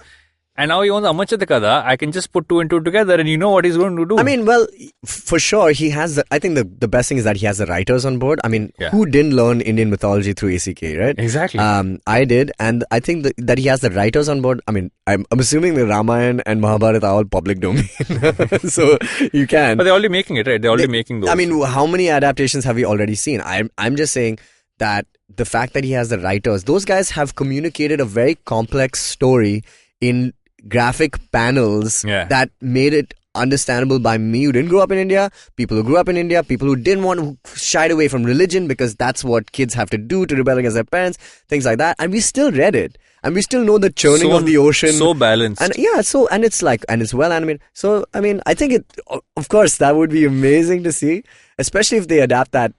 and now he owns Amar Chitrakatha. I can just put two and two together, and you know what he's going to do. Well, for sure, he has. I think the best thing is that he has the writers on board. Who didn't learn Indian mythology through ACK, right? Exactly. I did, and I think that he has the writers on board. I'm assuming the Ramayana and Mahabharata are all public domain, so you can. But they're already making it, right? They're already making those. How many adaptations have we already seen? I'm just saying that the fact that he has the writers, those guys have communicated a very complex story in graphic panels that made it understandable by me who didn't grow up in India, people who grew up in India, people who didn't want to shied away from religion because that's what kids have to do to rebel against their parents, things like that. And we still read it. And we still know the churning of the ocean. So balanced. And and it's well animated. So, I think of course, that would be amazing to see, especially if they adapt that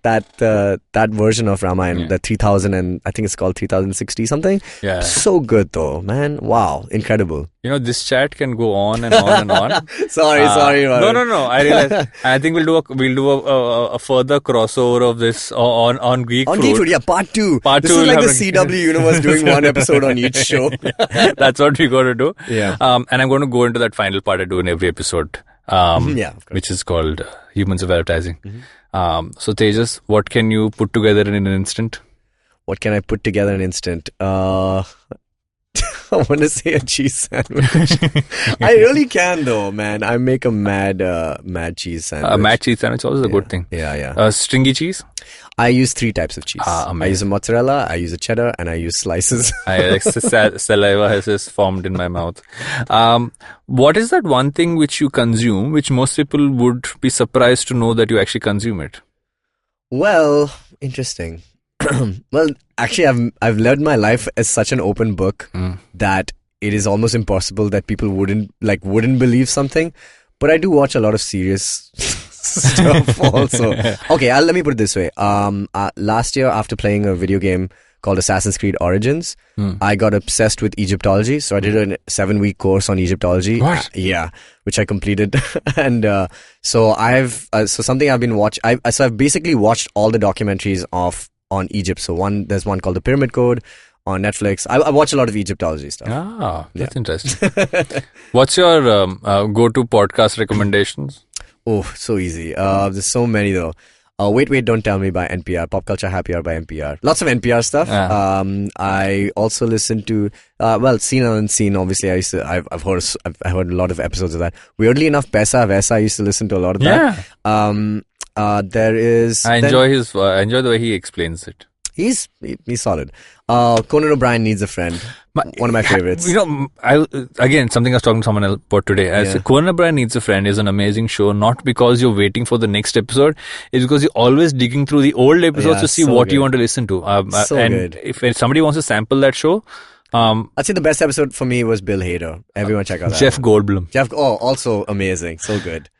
version of Ramayana, the 3000, and I think it's called 3060 something. Yeah. So good though, man. Wow. Incredible. This chat can go on and on and on. Sorry. No. I realize. I think we'll do a further crossover of this on Geek Fruit. On Geek Fruit, yeah, part 2. Part this 2 is like the CW universe doing one episode on each show. That's what we got to do. Yeah. And I'm going to go into that final part I do in every episode. Which is called Humans of Advertising. So Tejas, what can you put together in an instant? What can I put together in an instant? I want to say a cheese sandwich. I really can though, man. I make a mad cheese sandwich. A mad cheese sandwich also is a good thing. Yeah. Stringy cheese? I use 3 types of cheese. I use a mozzarella, I use a cheddar, and I use slices. Saliva has formed in my mouth. What is that one thing which you consume, which most people would be surprised to know that you actually consume it? Well, interesting. Well, actually, I've lived my life as such an open book that it is almost impossible that people wouldn't believe something. But I do watch a lot of serious stuff also. Okay, let me put it this way. Last year, after playing a video game called Assassin's Creed Origins, I got obsessed with Egyptology. So I did a 7-week course on Egyptology. What? Yeah, which I completed. And so something I've been watching. So I've basically watched all the documentaries on Egypt. So there's one called The Pyramid Code on Netflix. I watch a lot of Egyptology stuff. That's interesting. What's your go-to podcast recommendations? Oh, so easy. There's so many though. Wait, Don't Tell Me by NPR. Pop Culture Happy Hour by NPR. Lots of NPR stuff. I also listen to Seen and Unseen. Obviously, I've heard a lot of episodes of that. Weirdly enough, Paisa Vaisa, I used to listen to a lot of that. There is. I enjoy the way he explains it. He's solid. Conan O'Brien Needs a Friend. One of my favorites. Something I was talking to someone else about today. I said, Conan O'Brien Needs a Friend is an amazing show, not because you're waiting for the next episode, it's because you're always digging through the old episodes to see what you want to listen to. Good. If somebody wants to sample that show, I'd say the best episode for me was Bill Hader. Everyone check out that. Jeff Goldblum. Also amazing. So good.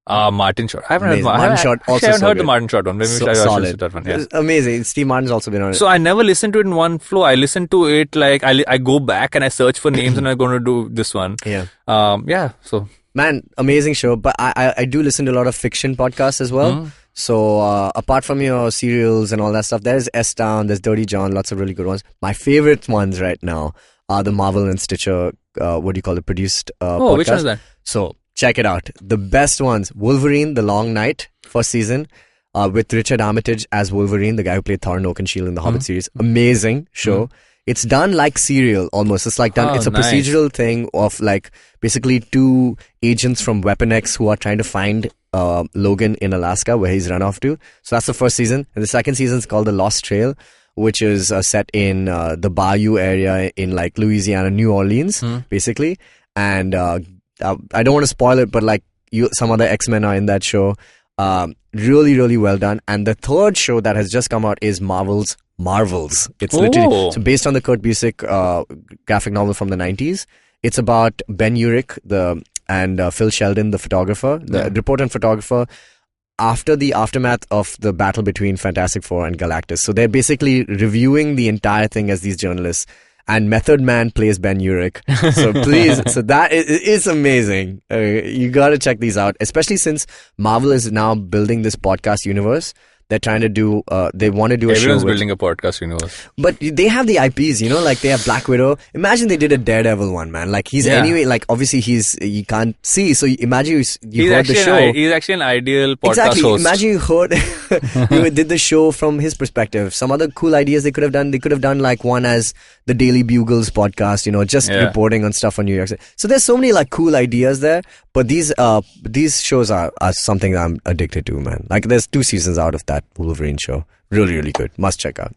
Martin Short. I haven't heard the Martin Short one. Maybe I should listen to that one. Yeah. Amazing. Steve Martin's also been on it. So I never listened to it in one flow. I listened to it like I go back and I search for names and I'm going to do this one. Yeah. So man, amazing show. But I do listen to a lot of fiction podcasts as well. So apart from your serials and all that stuff, there's S-Town, there's Dirty John, lots of really good ones. My favorite ones right now are the Marvel and Stitcher, produced podcast. Which one is that? So check it out. The best ones: Wolverine, The Long Night, first season, with Richard Armitage as Wolverine, the guy who played Thorin Oakenshield in the Hobbit series. Amazing show. It's done like Serial almost. It's like done. It's a procedural thing of like basically 2 agents from Weapon X who are trying to find Logan in Alaska, where he's run off to. So that's the first season, and the second season is called The Lost Trail, which is set in the Bayou area in like Louisiana, New Orleans, basically. And I don't want to spoil it, but like some other X-Men are in that show. Really, really well done. And the third show that has just come out is Marvel's. It's literally based on the Kurt Busiek graphic novel from the 90s. It's about Ben Urich and Phil Sheldon, the photographer, the reporter and photographer, after the aftermath of the battle between Fantastic Four and Galactus. So they're basically reviewing the entire thing as these journalists. And Method Man plays Ben Urich. So please, that is amazing. You got to check these out, especially since Marvel is now building this podcast universe. They're trying to do, they want to do a show. Everyone's building a podcast universe. But they have the IPs, like they have Black Widow. Imagine they did a Daredevil one, man. Like anyway, like obviously you can't see. So imagine you heard the show. He's actually an ideal podcast host. Imagine you heard, you did the show from his perspective. Some other cool ideas they could have done. They could have done like one as the Daily Bugle's podcast, just reporting on stuff on New York City. So there's so many like cool ideas there. But these shows are something that I'm addicted to, man. Like there's 2 seasons out of that Wolverine show. Really, really good. Must check out.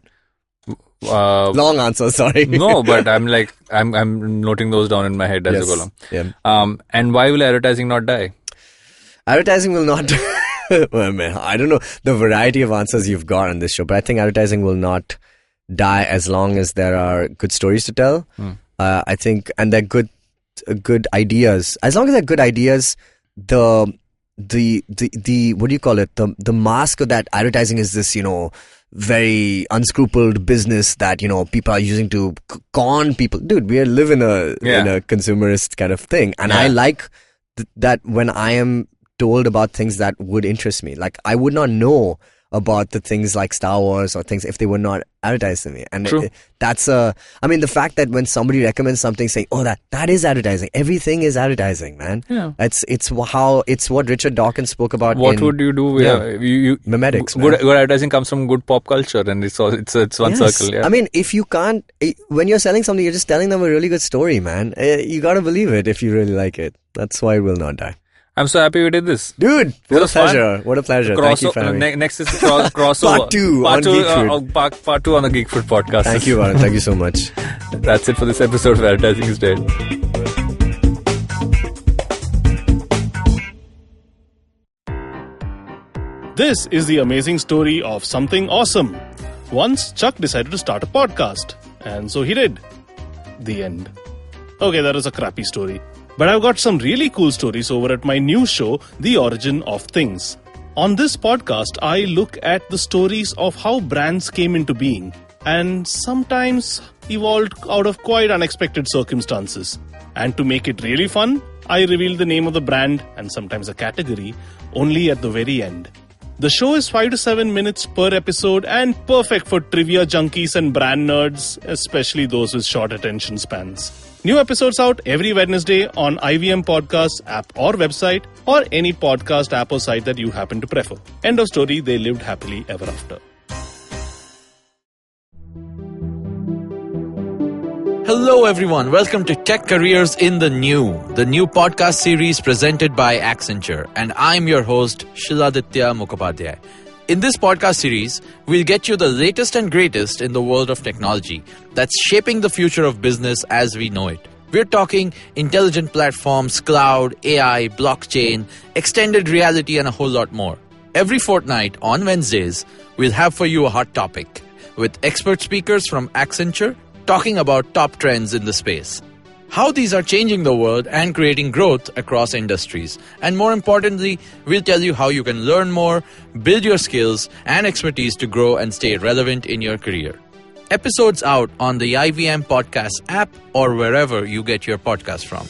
Long answer, sorry. No, but I'm noting those down in my head as I go along. Yeah. And why will advertising not die? Advertising will not. Well, man, I don't know the variety of answers you've got on this show, but I think advertising will not die as long as there are good stories to tell. I think, and they're good ideas. As long as they're good ideas, the what do you call it? The mask of that advertising is this, very unscrupuled business that, people are using to con people. Dude, we live in a consumerist kind of thing. And I like that when I am told about things that would interest me. Like I would not know about the things like Star Wars or things if they were not advertised to me. And True. the fact that when somebody recommends something saying, oh, that is advertising. Everything is advertising, man. Yeah. It's what Richard Dawkins spoke about. What would you do? You memetics. Good advertising comes from good pop culture, and it's one circle. Yeah. I mean, if you can't, when you're selling something, you're just telling them a really good story, man. You gotta believe it if you really like it. That's why it will not die. I'm so happy we did this. Dude, what a pleasure. Fun. What a pleasure. Thank you for having me. Next is crossover. Part 2 on Geek Fruit. Part 2 on the Geek Fruit Podcast. Thank you, Varun. Thank you so much. That's it for this episode of Advertising is Dead. This is the amazing story of something awesome. Once, Chuck decided to start a podcast. And so he did. The end. Okay, that was a crappy story. But I've got some really cool stories over at my new show, The Origin of Things. On this podcast, I look at the stories of how brands came into being and sometimes evolved out of quite unexpected circumstances. And to make it really fun, I reveal the name of the brand and sometimes a category only at the very end. The show is 5 to 7 minutes per episode and perfect for trivia junkies and brand nerds, especially those with short attention spans. New episodes out every Wednesday on IVM Podcast app or website or any podcast app or site that you happen to prefer. End of story, they lived happily ever after. Hello everyone, welcome to Tech Careers in the New podcast series presented by Accenture, and I'm your host Shiladitya Mukhopadhyay. In this podcast series, we'll get you the latest and greatest in the world of technology that's shaping the future of business as we know it. We're talking intelligent platforms, cloud, AI, blockchain, extended reality, and a whole lot more. Every fortnight on Wednesdays, we'll have for you a hot topic with expert speakers from Accenture talking about top trends in the space, how these are changing the world and creating growth across industries. And more importantly, we'll tell you how you can learn more, build your skills and expertise to grow and stay relevant in your career. Episodes out on the IVM Podcast app or wherever you get your podcast from.